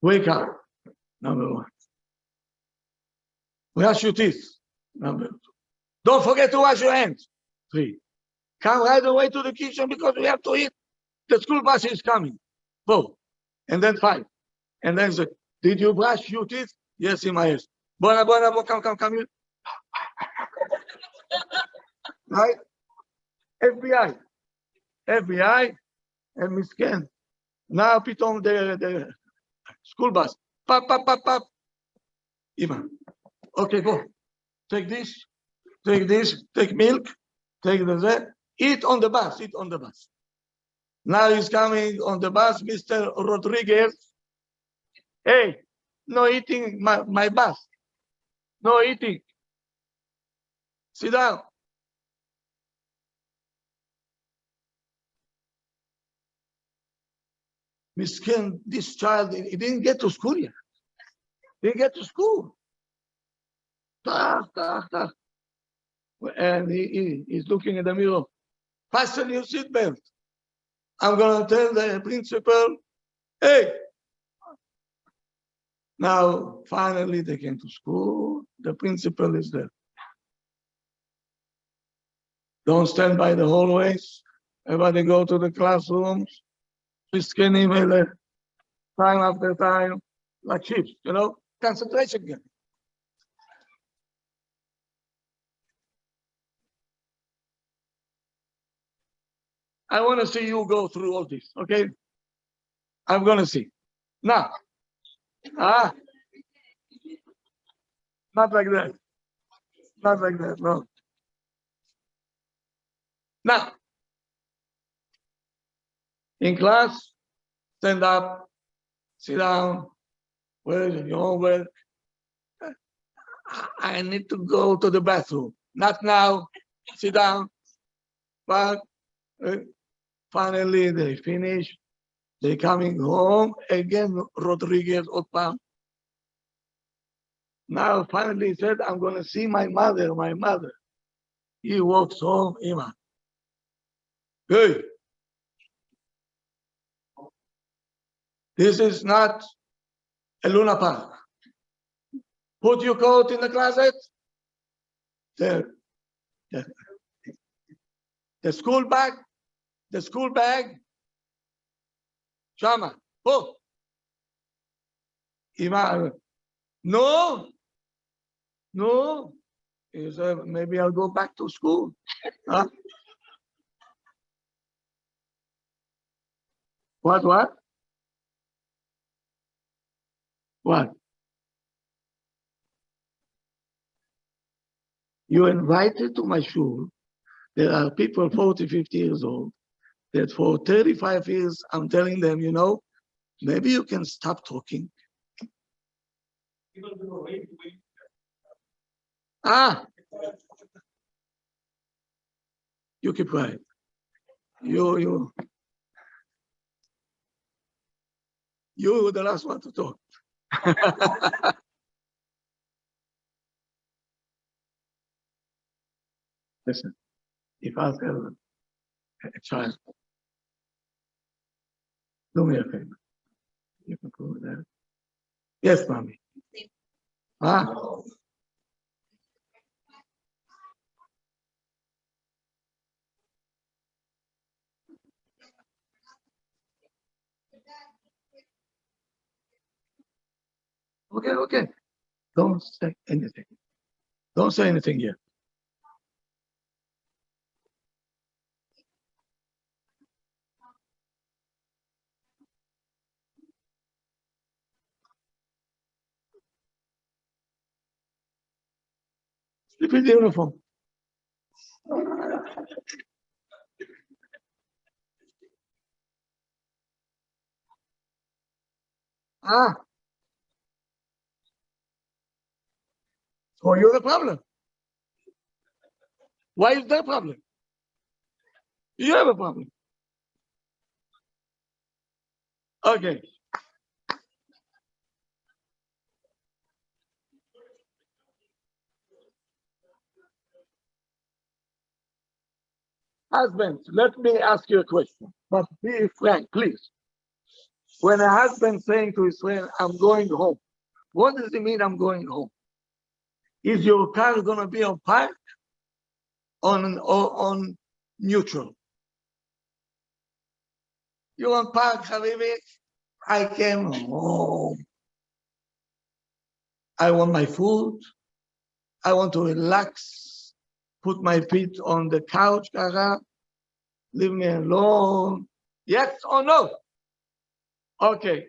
Wake up, number 1. Brush your teeth, number 2. Don't forget to wash your hands, 3. Come right away to the kitchen because we have to eat. The school bus is coming, 4. And then 5. And then say, did you brush your teeth? Yes, in my ears. Bona, come here. Right? FBI, and מסכן. Now פתאום the school bus. Pop. אמא. Okay, go. Take this, take milk, take that. Eat on the bus. Now he's coming on the bus, Mr. Rodriguez. Hey, no eating my bus. No eating. Sit down. Miskin, this child, he didn't get to school yet. Didn't get to school. And he's looking in the mirror. Fasten your seatbelt. I'm going to tell the principal, hey. Now, finally, they came to school. The principal is there. Don't stand by the hallways. Everybody go to the classrooms. Skinny Miller, time after time, like sheep, concentration camp. I want to see you go through all this, okay? I'm going to see. Now, not like that. Not like that, no. Now, in class, stand up, sit down, where is your homework? I need to go to the bathroom. not now, sit down. But finally they finish. They coming home again, Rodriguez Opa. Now finally he said, I'm gonna see my mother, my mother. He walks home, Ima. Hey, this is not a Luna Park. Put your coat in the closet. The school bag, Shama, oh. Ima, no. He said, maybe I'll go back to school. Huh? What? What? You invited to my shul. There are people 40, 50 years old that for 35 years, I'm telling them, maybe you can stop talking. You keep quiet. You were the last one to talk. Listen, if I tell a child, do me a favor. You can go there. Yes, mommy. Okay. Don't say anything. Don't say anything yet. Sleep in the uniform. So you're the problem. Why is that problem? You have a problem. Okay. Husband, let me ask you a question, but be frank, please. When a husband saying to his friend, I'm going home, what does it mean I'm going home? Is your car going to be on park or on neutral? You on park, Habibi? I came home. I want my food. I want to relax, put my feet on the couch, Kara. Leave me alone. Yes or no? Okay.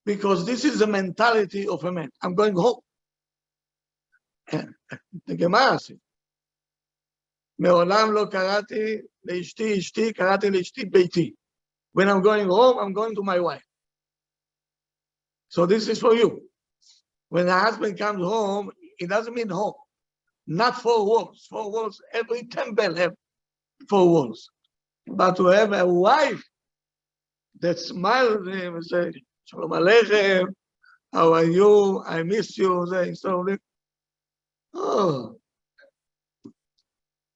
Because this is the mentality of a man. I'm going home. The Gemara says, מעולם לא קראתי לאשתי אשתי, קראתי לאשתי ביתי. When I'm going home, I'm going to my wife. So this is for you. When the husband comes home, it doesn't mean home. Not 4 walls. 4 walls, every temple have 4 walls. But to have a wife that smiles at him and says, Shalom Aleichem, how are you? I miss you. Oh,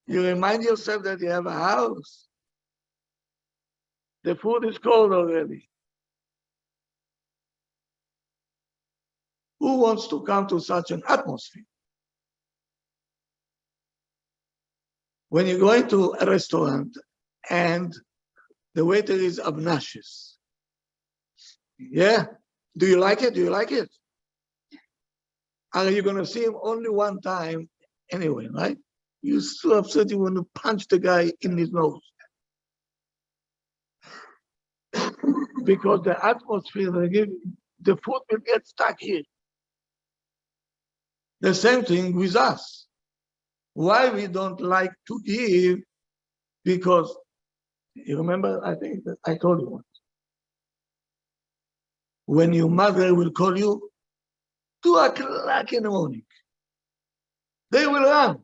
you remind yourself that you have a house. The food is cold already. Who wants to come to such an atmosphere? When you're going to a restaurant and the waiter is obnoxious. Yeah? Do you like it? Are you going to see him only one time anyway, right? You're so upset you want to punch the guy in his nose. Because the atmosphere they give, the food will get stuck here. The same thing with us. Why we don't like to give? Because, you remember, I think that I told you once. when your mother will call you, 2 o'clock in the morning. They will run.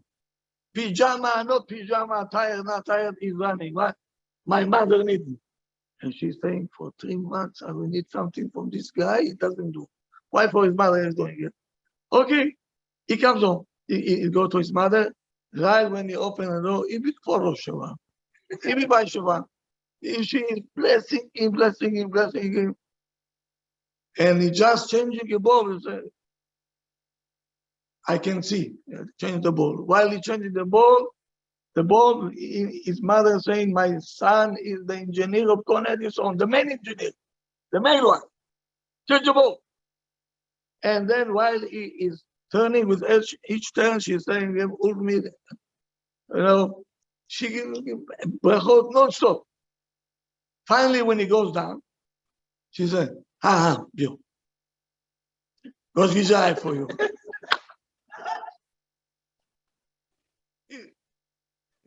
Pajama, not pajama, tired, not tired, is running. What? My mother needs me. And she's saying, for 3 months, I will need something from this guy. He doesn't do. Why for his mother is doing it? Okay, he comes home. He go to his mother. Right when he open the door, he be follow Shabbat. He be by Shabbat. She is blessing him, blessing him, blessing him. And he just changing a ball. He said, I can see, change the ball. While he changing the ball, his mother saying, my son is the engineer of Con Edison, the main engineer, the main one. Change the ball. And then while he is turning with each turn, she's saying, you know, she gives him brachot non-stop. Finally, when he goes down, she said, you. God's desire for you.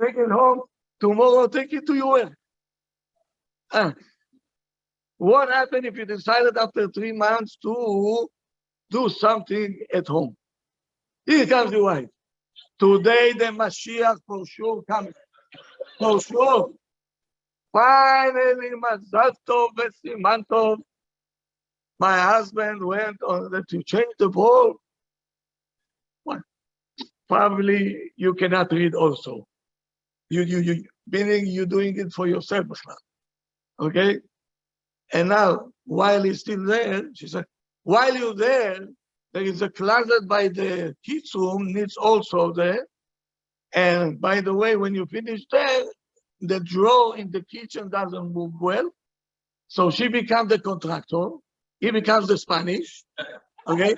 Take it home. Tomorrow, take it to your work. What happened if you decided after 3 months to do something at home? Here comes the wife. Today, the Mashiach for sure comes. For sure. Finally, Mazal Tov v'Siman Tov. My husband went on to change the ball. What? Probably you cannot read also. Meaning you're doing it for yourself. Okay? And now, while he's still there, she said, while you're there is a closet by the kids' room, needs also there. And by the way, when you finish there, the drawer in the kitchen doesn't move well. So she becomes the contractor. He becomes the Spanish. Okay?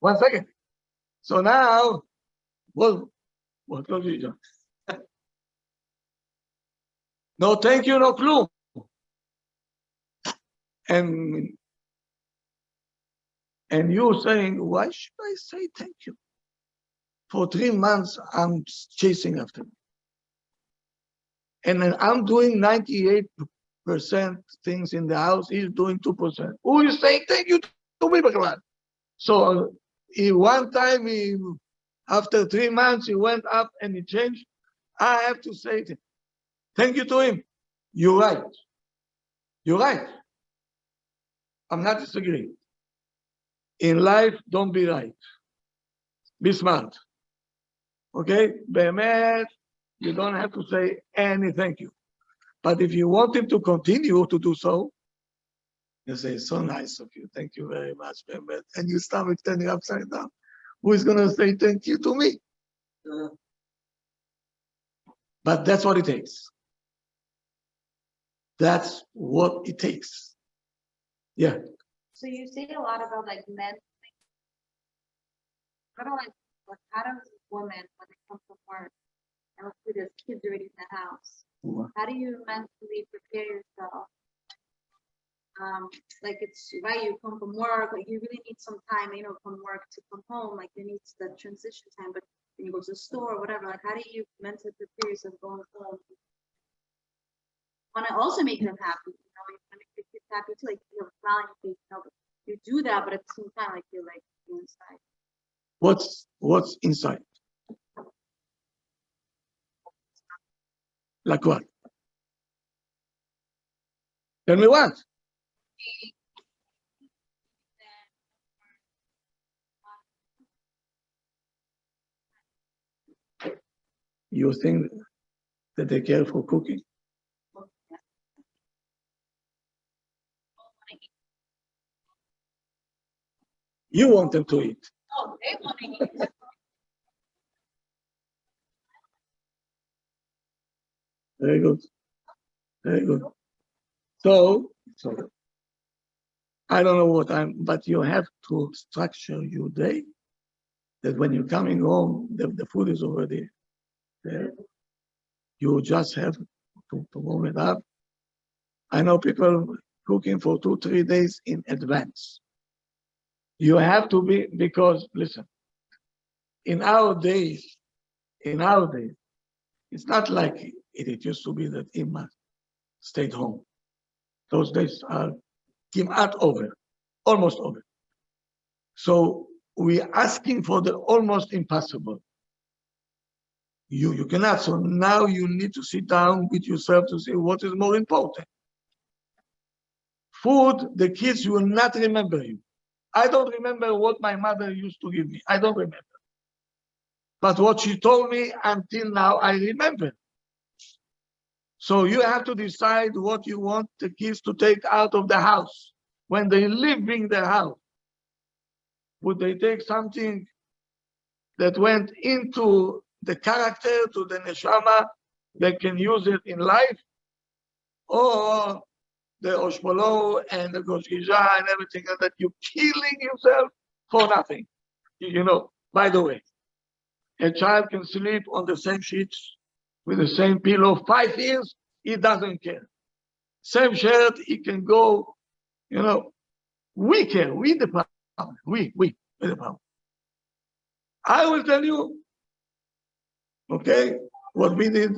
1 second. So now, what do you do? No thank you, no clue. And you saying, why should I say thank you? For 3 months, I'm chasing after me. And then I'm doing 98% things in the house. He's doing 2%. Who is saying thank you to me, Bhagavan? So one time, after 3 months, he went up and he changed. I have to say thank you to him. You're right. You're right. I'm not disagreeing. In life, don't be right. Be smart. Okay? Be'emet, you don't have to say any thank you. But if you want him to continue to do so, you say, so nice of you. Thank you very much, Be'emet. And your stomach turning upside down. Who is going to say thank you to me? But that's what it takes. That's what it takes. Yeah. So you say a lot about like men. How do how does a woman, when they come from work, and let's say there's kids already in the house, how do you mentally prepare yourself? Like it's right, you come from work, like you really need some time, from work to come home, like you need the transition time, but when you go to the store or whatever, like how do you mentally prepare yourself going home? Want to also make them happy, you want to make the kids happy too, like you have a smile on your face, but you do that, but at the same time, like you're like inside. What's inside? Like what? Tell me what? You think that they care for cooking? You want them to eat. Oh, they want to eat. Very good. Very good. So I don't know what but you have to structure your day that when you're coming home, the food is already there. You just have to warm it up. I know people cooking for 2-3 days in advance. You have to be, because listen, in our days, it's not like it used to be that Imma stayed home. Those days are kimat over, almost over. So we're asking for the almost impossible. You cannot. So now you need to sit down with yourself to say what is more important. Food, the kids will not remember you. I don't remember what my mother used to give me. I don't remember. But what she told me until now, I remember. So you have to decide what you want the kids to take out of the house when they live in the house. Would they take something that went into the character, to the neshama, they can use it in life? Or the oshpolo and the goshgisha and everything that you're killing yourself for nothing? You know, by the way, a child can sleep on the same sheets with the same pillow 5 years, he doesn't care. Same shirt, he can go, you know, we care, we the power, we the power. I will tell you, okay, what we did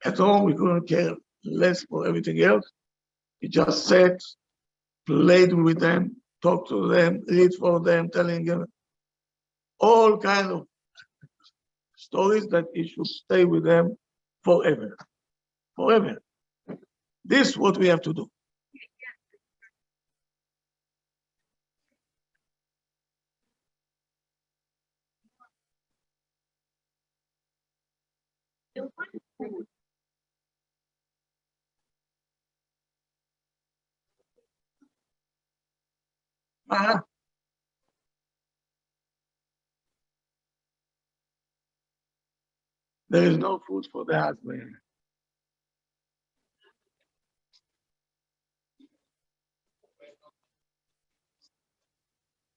at home, we couldn't care less for everything else. We just sat, played with them, talked to them, read for them, telling them all kinds of stories that it should stay with them forever. Forever. This is what we have to do. Uh-huh. There is no food for the husband.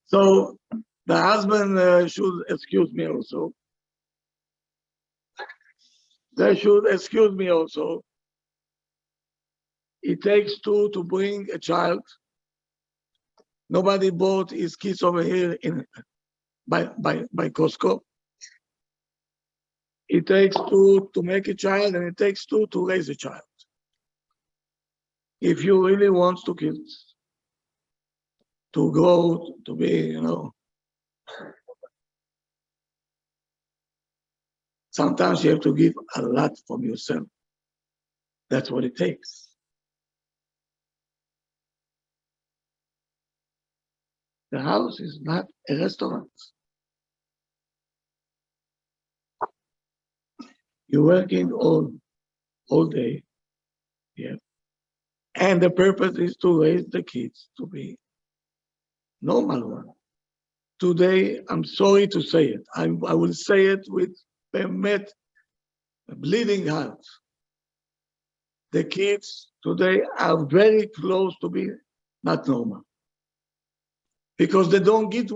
So the husband should excuse me also. They should excuse me also. It takes two to bring a child. Nobody bought his kids over here by Costco. It takes two to make a child, and it takes two to raise a child. If you really want two kids to grow, to be, you know, sometimes you have to give a lot from yourself. That's what it takes. The house is not a restaurant. You're working all day, yeah. And the purpose is to raise the kids to be normal one. Today, I'm sorry to say it. I will say it with a bleeding heart. The kids today are very close to be not normal because they don't get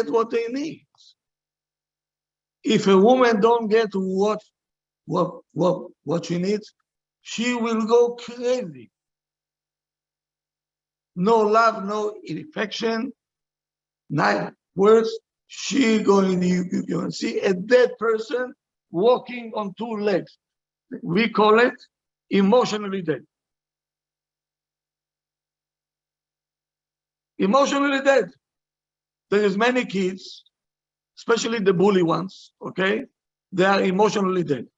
what they need. If a woman don't get what she needs, she will go crazy. No love, no affection, not words. She going, you can see a dead person walking on two legs. We call it emotionally dead. Emotionally dead. There is many kids, especially the bully ones, okay? They are emotionally dead.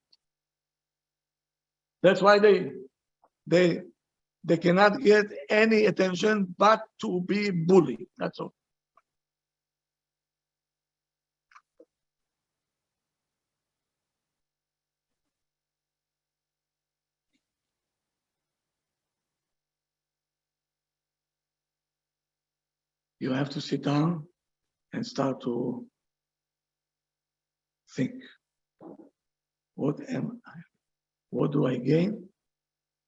That's why they cannot get any attention but to be bullied. That's all. You have to sit down and start to think. What am I? What do I gain?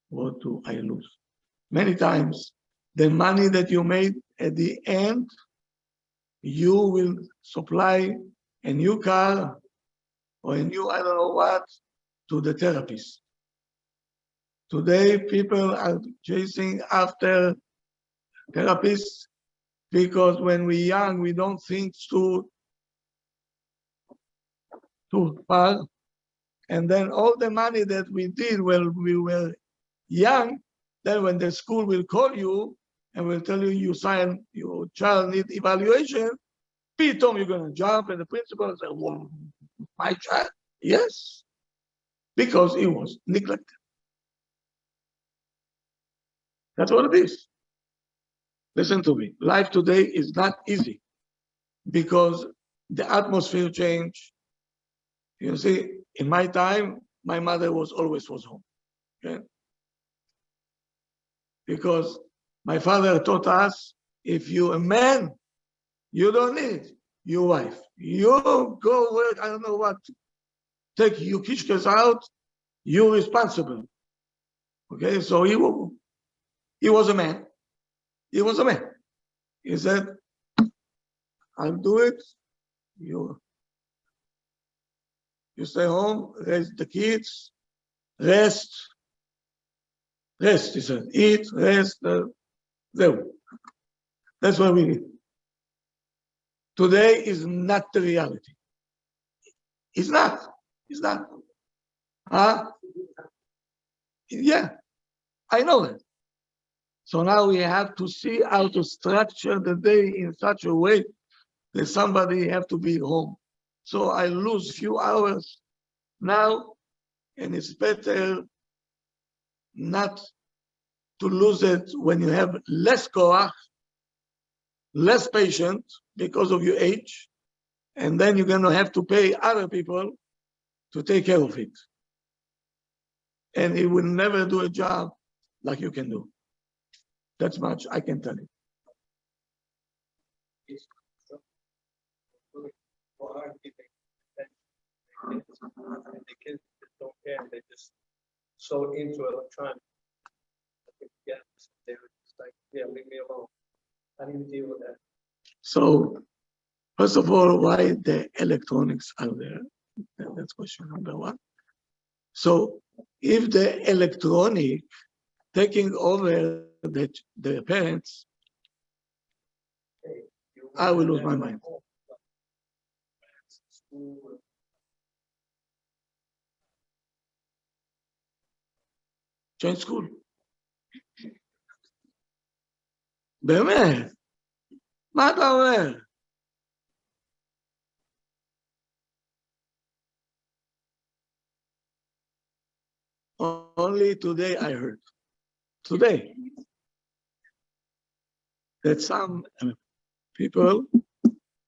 What do I lose? Many times, the money that you made at the end, you will supply a new car or a new, I don't know what, to the therapist. Today, people are chasing after therapists because when we're young, we don't think too far. And then all the money that we did when we were young, Then when the school will call you and will tell you your child need evaluation, Pitom, you're going to jump, and the principal will say, well, my child, yes, because he was neglected. That's what it is. Listen to me. Life today is not easy because the atmosphere changed. You see, in my time, my mother was always home. Okay? Because my father taught us, if you're a man, you don't need your wife. You go work, I don't know what, take your kishkas out, you're responsible. Okay, so he was a man. He was a man. He said, I'll do it. You stay home, raise the kids, rest. Rest, he said. Eat, rest. There. That's what we need. Today is not the reality. It's not. It's not. Huh? Yeah, I know that. So now we have to see how to structure the day in such a way that somebody have to be home. So I lose few hours now, and it's better not to lose it when you have less koach, less patient because of your age, and then you're going to have to pay other people to take care of it. And it will never do a job like you can do. That's much I can tell you. The kids don't care. They just so into electronics. Yeah, they're just like, yeah, leave me alone. How do you deal with that? So, first of all, why the electronics are there? That's question number one. So, if the electronic taking over the parents, I will lose my mind. Change school. באמת? מה אתה אומר? Only today I heard. Today. That some people,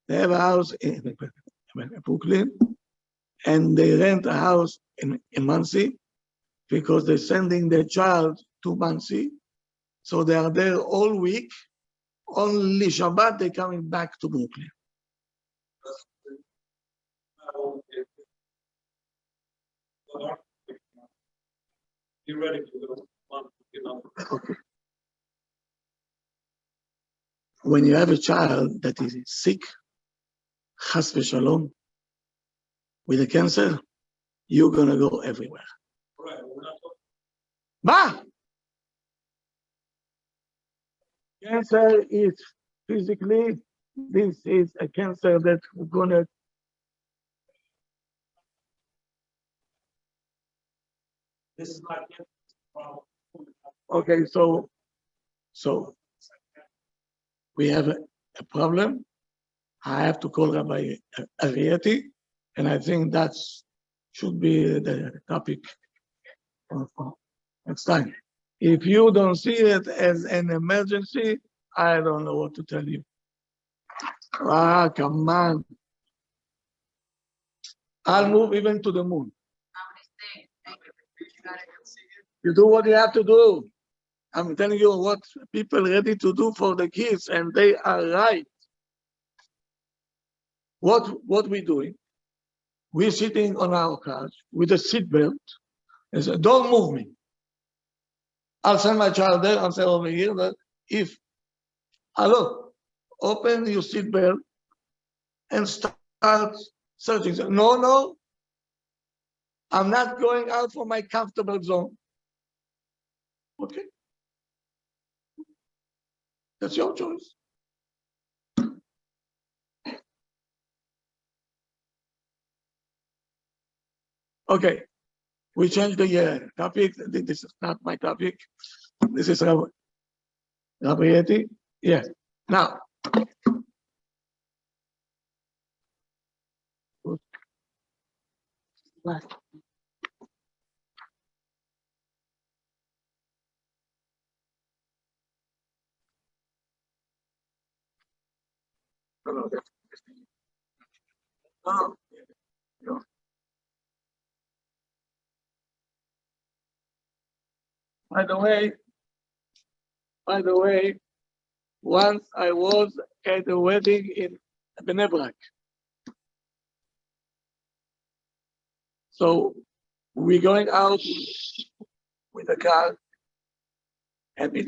they have a house in Brooklyn, and they rent a house in Monsey because they're sending their child to Monsey. So they are there all week. Only Shabbat, they're coming back to Brooklyn. You ready to go? Okay. When you have a child that is sick, chas v'shalom, with a cancer, you're going to go everywhere. Right, we're not talking. Ma! Cancer is physically, this is a cancer that we're going to. This is not yet. Okay, so we have a problem. I have to call Rabbi Arieti, and I think that should be the topic for next time. If you don't see it as an emergency, I don't know what to tell you. Ah, come on. I'll move even to the moon. You do what you have to do. I'm telling you what people are ready to do for the kids, and they are right. What we doing? We're sitting on our couch with a seat belt and say, don't move me. I'll send my child there, I'll say over here that if, hello, open your seat belt and start searching. No, I'm not going out for my comfortable zone. Okay. That's your choice. Okay, we changed the topic. This is not my topic. This is Rabbi Yeti. Yes. Now, by the way, once I was at a wedding in Bnei Brak. So we're going out with a car, and we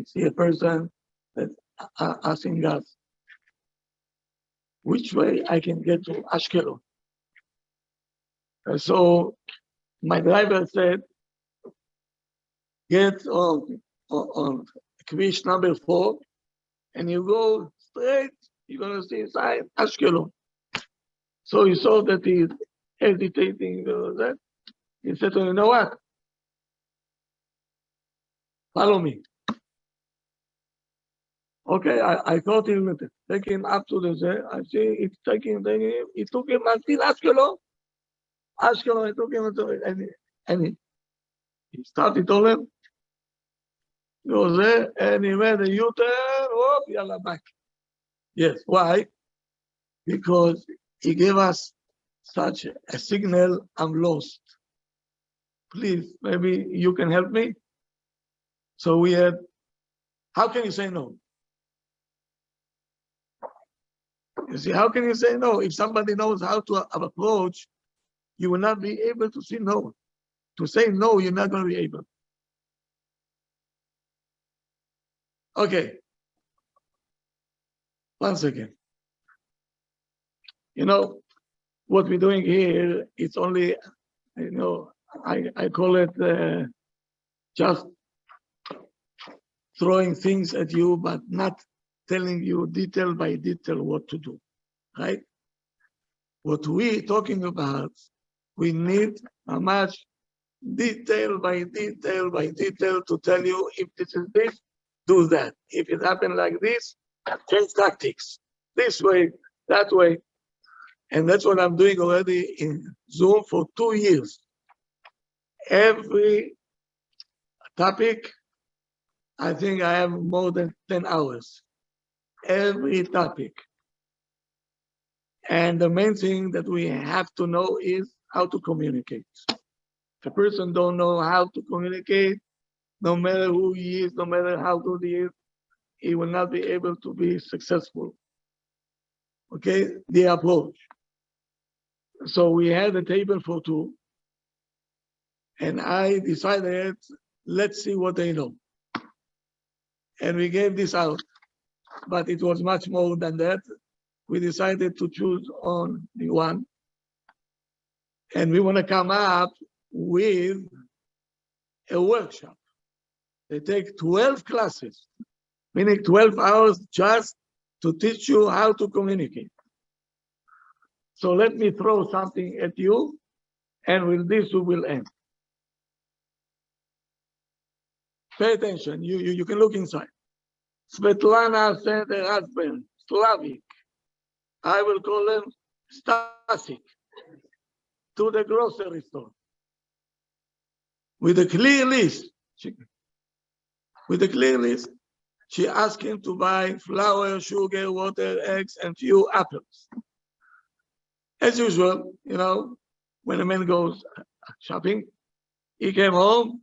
see a person that asking us which way I can get to Ashkelon. And so my driver said, get on Kvish number 4, and you go straight, you're going to see inside Ashkelon. So he saw that he's hesitating. That he said to him, you know what? Follow me. Okay, I thought he would take him up to the, I see it's taking him, it took him until Ashkelon. Ashkelon, it took him until, and he started to him, goes there, and he made a U-turn, oh, yalla back. Yes, why? Because he gave us such a signal, I'm lost. Please, maybe you can help me? So we had, how can you say no? You see, how can you say no? If somebody knows how to approach, you will not be able to say no. To say no, you're not going to be able. Okay. Once again. You know, what we're doing here, it's only, you know, I call it just throwing things at you, but not telling you detail by detail what to do, right? What we're talking about, we need a much detail by detail by detail to tell you if this is this, do that. If it happened like this, change tactics. This way, that way. And that's what I'm doing already in Zoom for 2 years. Every topic, I think I have more than 10 hours. Every topic. And the main thing that we have to know is how to communicate. If a person don't know how to communicate, no matter who he is, no matter how good he is, he will not be able to be successful. Okay, the approach. So we had a table for 2, and I decided, let's see what they know. And we gave this out, but it was much more than that. We decided to choose on the one, and we want to come up with a workshop. They take 12 classes, meaning 12 hours just to teach you how to communicate. So let me throw something at you, and with this we will end. Pay attention, you can look inside. Svetlana sent her husband, Slavic, I will call him Stasik, to the grocery store. With a clear list. She asked him to buy flour, sugar, water, eggs, and few apples. As usual, you know, when a man goes shopping, he came home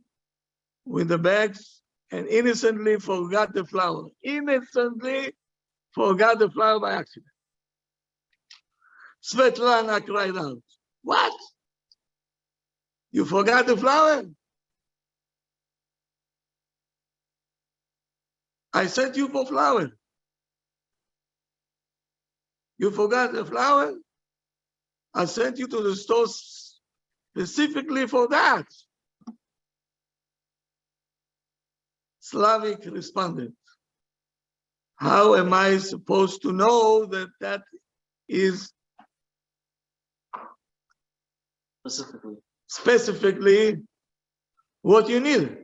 with the bags and innocently forgot the flour. Innocently forgot the flour by accident. Svetlana cried out, what? You forgot the flour? I sent you for flour. You forgot the flour? I sent you to the store specifically for that. Slavic responded, how am I supposed to know that that is specifically what you need?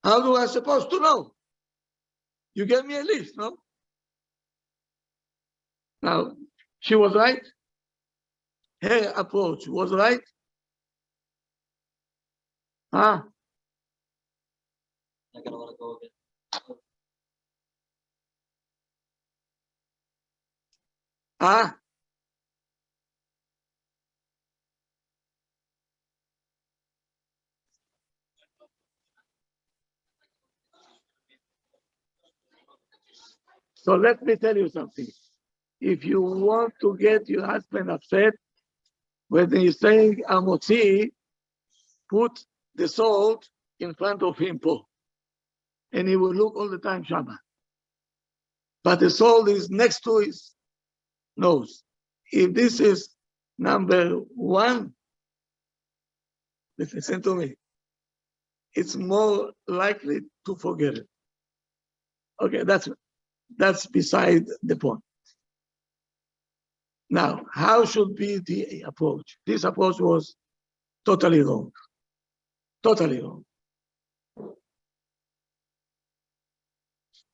How do I supposed to know? You gave me a list, no? Now, she was right. Her approach was right. Huh? I gotta let it go again. Huh? So let me tell you something. If you want to get your husband upset, when he's saying Amotzi, put the salt in front of him, po, and he will look all the time Shabbat. But the salt is next to his nose. If this is number one, listen to me, it's more likely to forget it. Okay, that's beside the point. Now, how should be the approach? This approach was totally wrong. Totally wrong.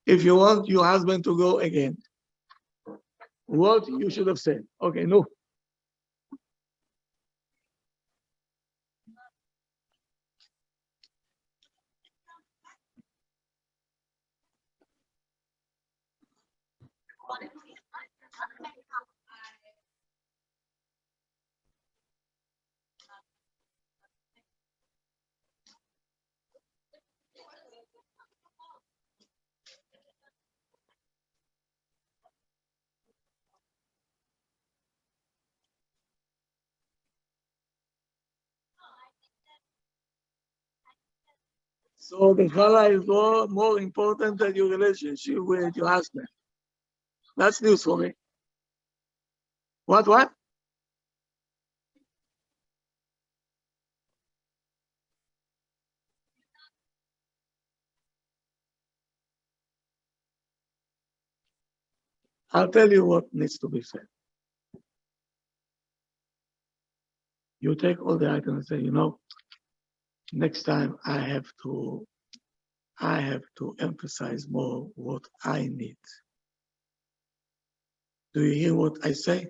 If you want your husband to go again, what you should have said? Okay, no. So the challah is more important than your relationship with your husband. That's news for me. What? I'll tell you what needs to be said. You take all the items and say, next time I have to emphasize more what I need. Do you hear what I say?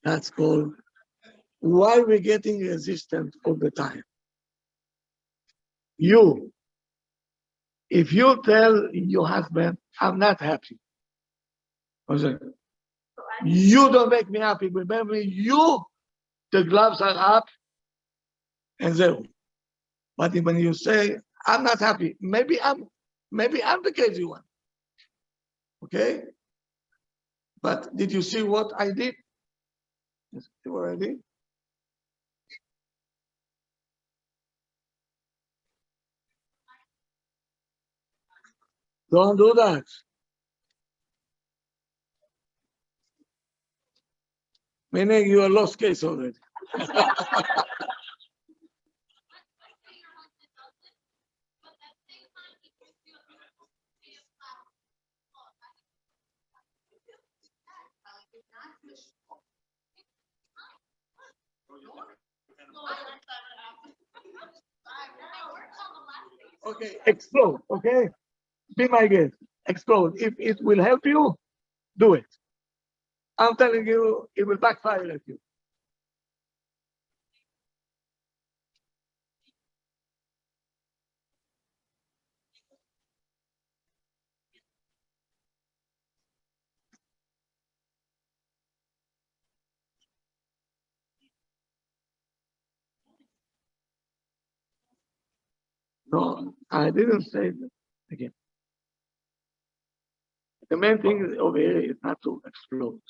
That's called, why we're getting resistant all the time. If you tell your husband, I'm not happy. You don't make me happy. Remember, the gloves are up, and zero. But when you say, I'm not happy, maybe I'm the crazy one. Okay? But did you see what I did? See what I did? Don't do that. Meaning you are lost case already. Okay, explode, okay? Be my guest. Explode. If it will help you, do it. I'm telling you, it will backfire at you. No, I didn't say that again. The main thing over here is not to explode,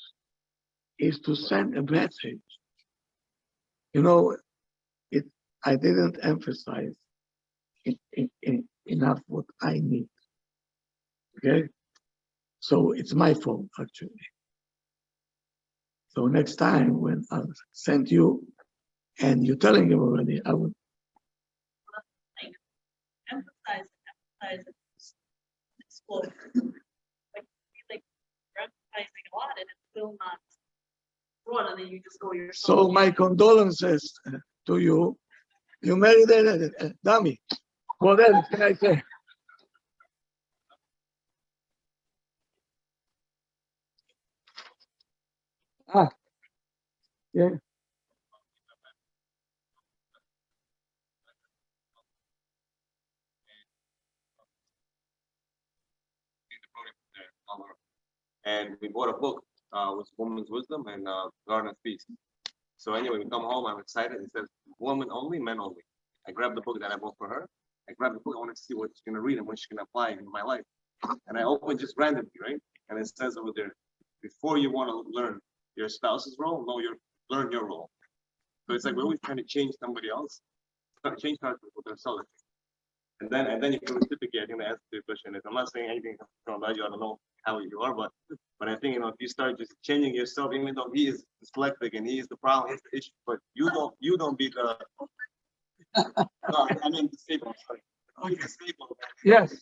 is to send a message. I didn't emphasize enough what I need. Okay? So it's my fault, actually. So next time when I send you and you're telling him already, I would. Emphasize, explode. Like, you're emphasizing a lot and it's still not brought, and then you just go yourself. So my condolences to you. You married a dummy. What else can I say? Yeah. And we bought a book, with Woman's Wisdom and Garden of Peace. So anyway, we come home, I'm excited. It says woman only, men only. I grabbed the book that I bought for her. I grabbed the book, I wanted to see what she's gonna read and what she's gonna apply in my life. And I opened just randomly, right? And it says over there, before you want to learn your spouse's role, learn your role. So it's like we're always trying to change somebody else, not change with themselves. And then you can reciprocate. I think the answer to your question is, I'm not saying anything about you, I don't know how you are, but I think, if you start just changing yourself, even though he is dyslexic and he is the problem, he's the issue, but you don't be the, no, I mean disabled, sorry. Oh, you're disabled. Yes.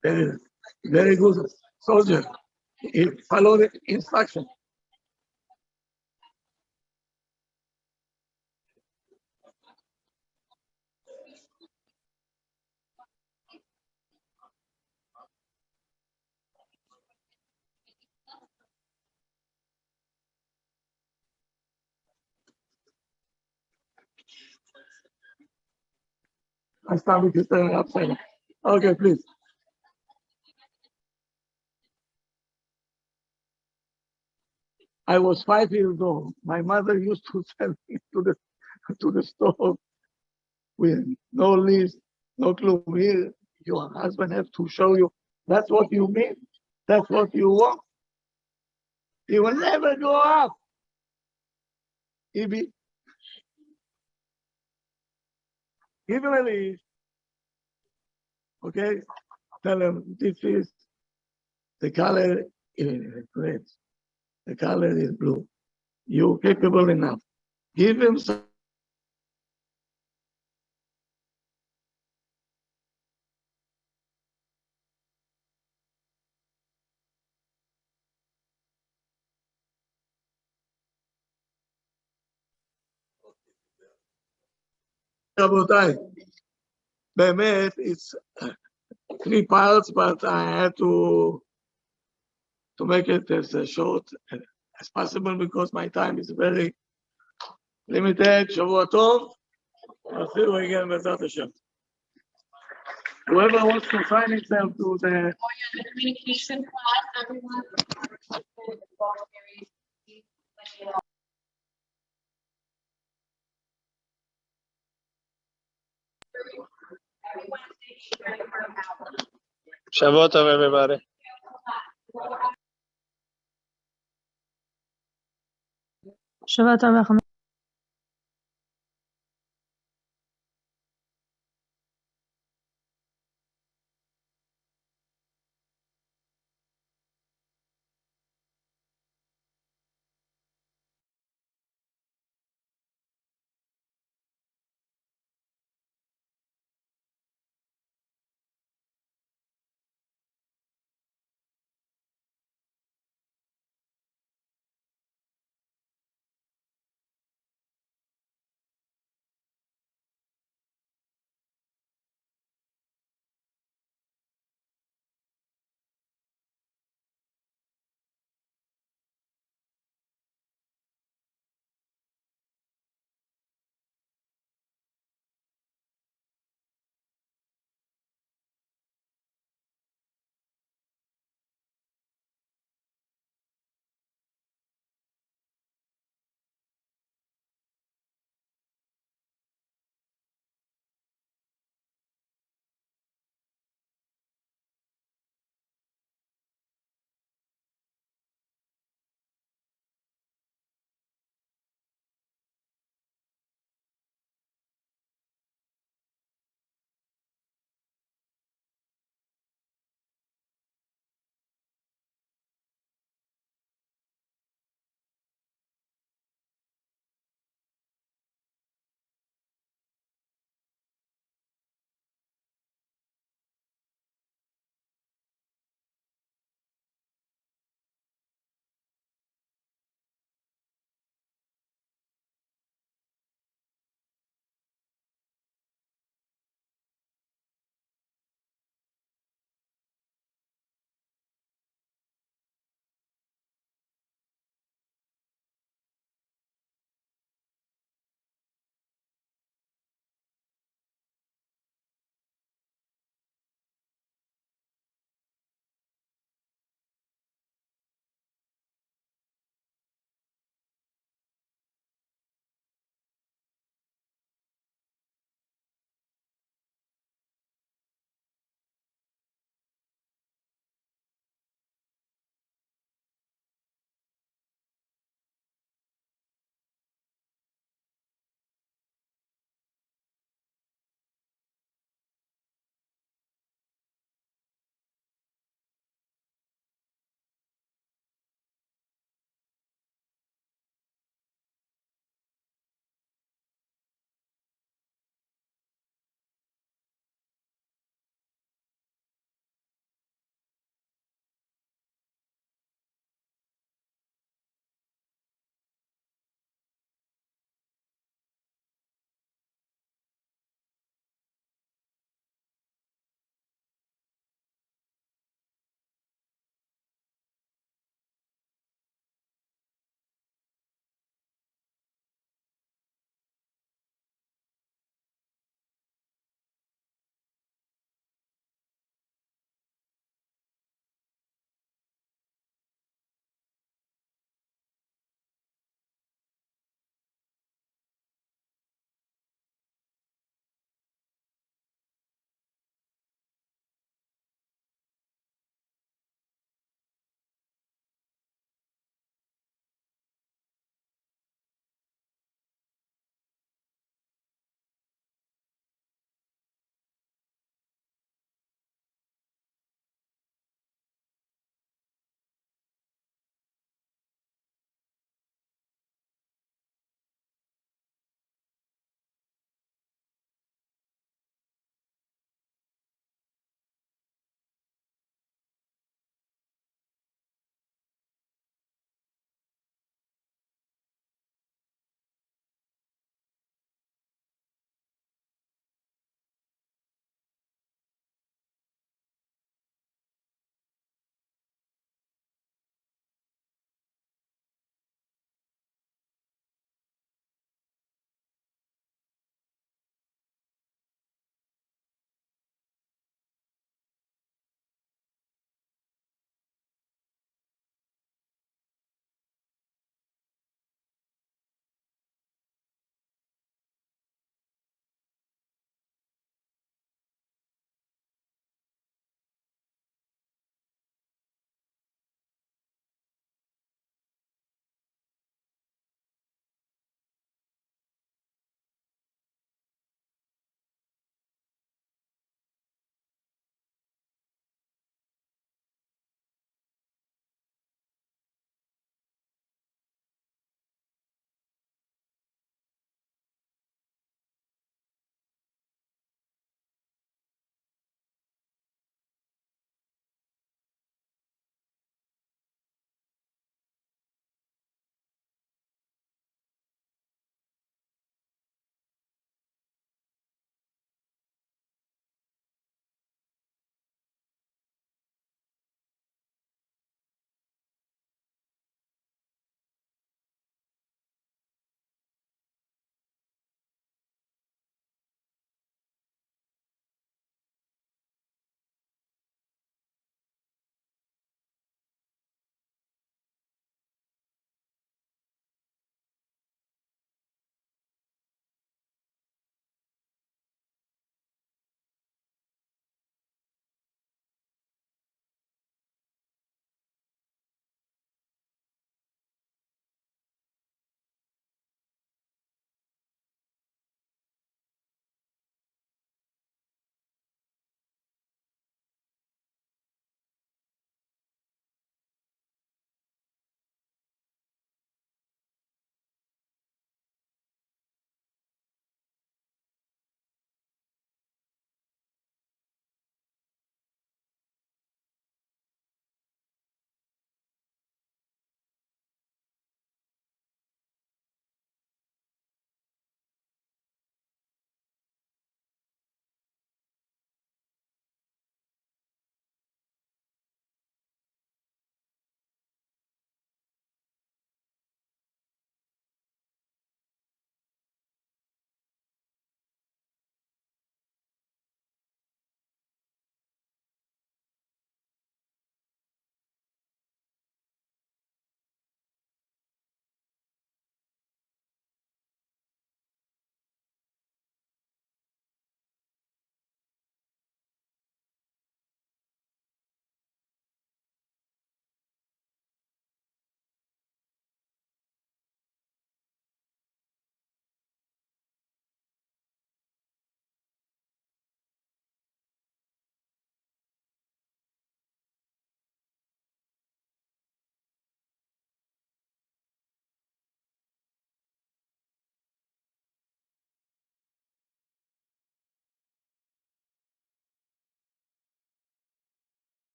Very, very good soldier. He followed the instruction. I start with you turning upside down. Okay, please. I was 5 years old. My mother used to send me to the store with no list, no clue. Here, your husband has to show you. That's what you mean. That's what you want. He will never go up. Give him a list. Okay, tell him this is the color is red. The color is blue. You're capable enough. Give him some. רבותיי, באמת, it's 3 parts, but I had to make it as short as possible because my time is very limited. שבוע טוב. I'll see you again בעזרת השם. Whoever wants to sign himself to the Communication class, everyone. Shabbat tov, everybody. Shabbat Shalom.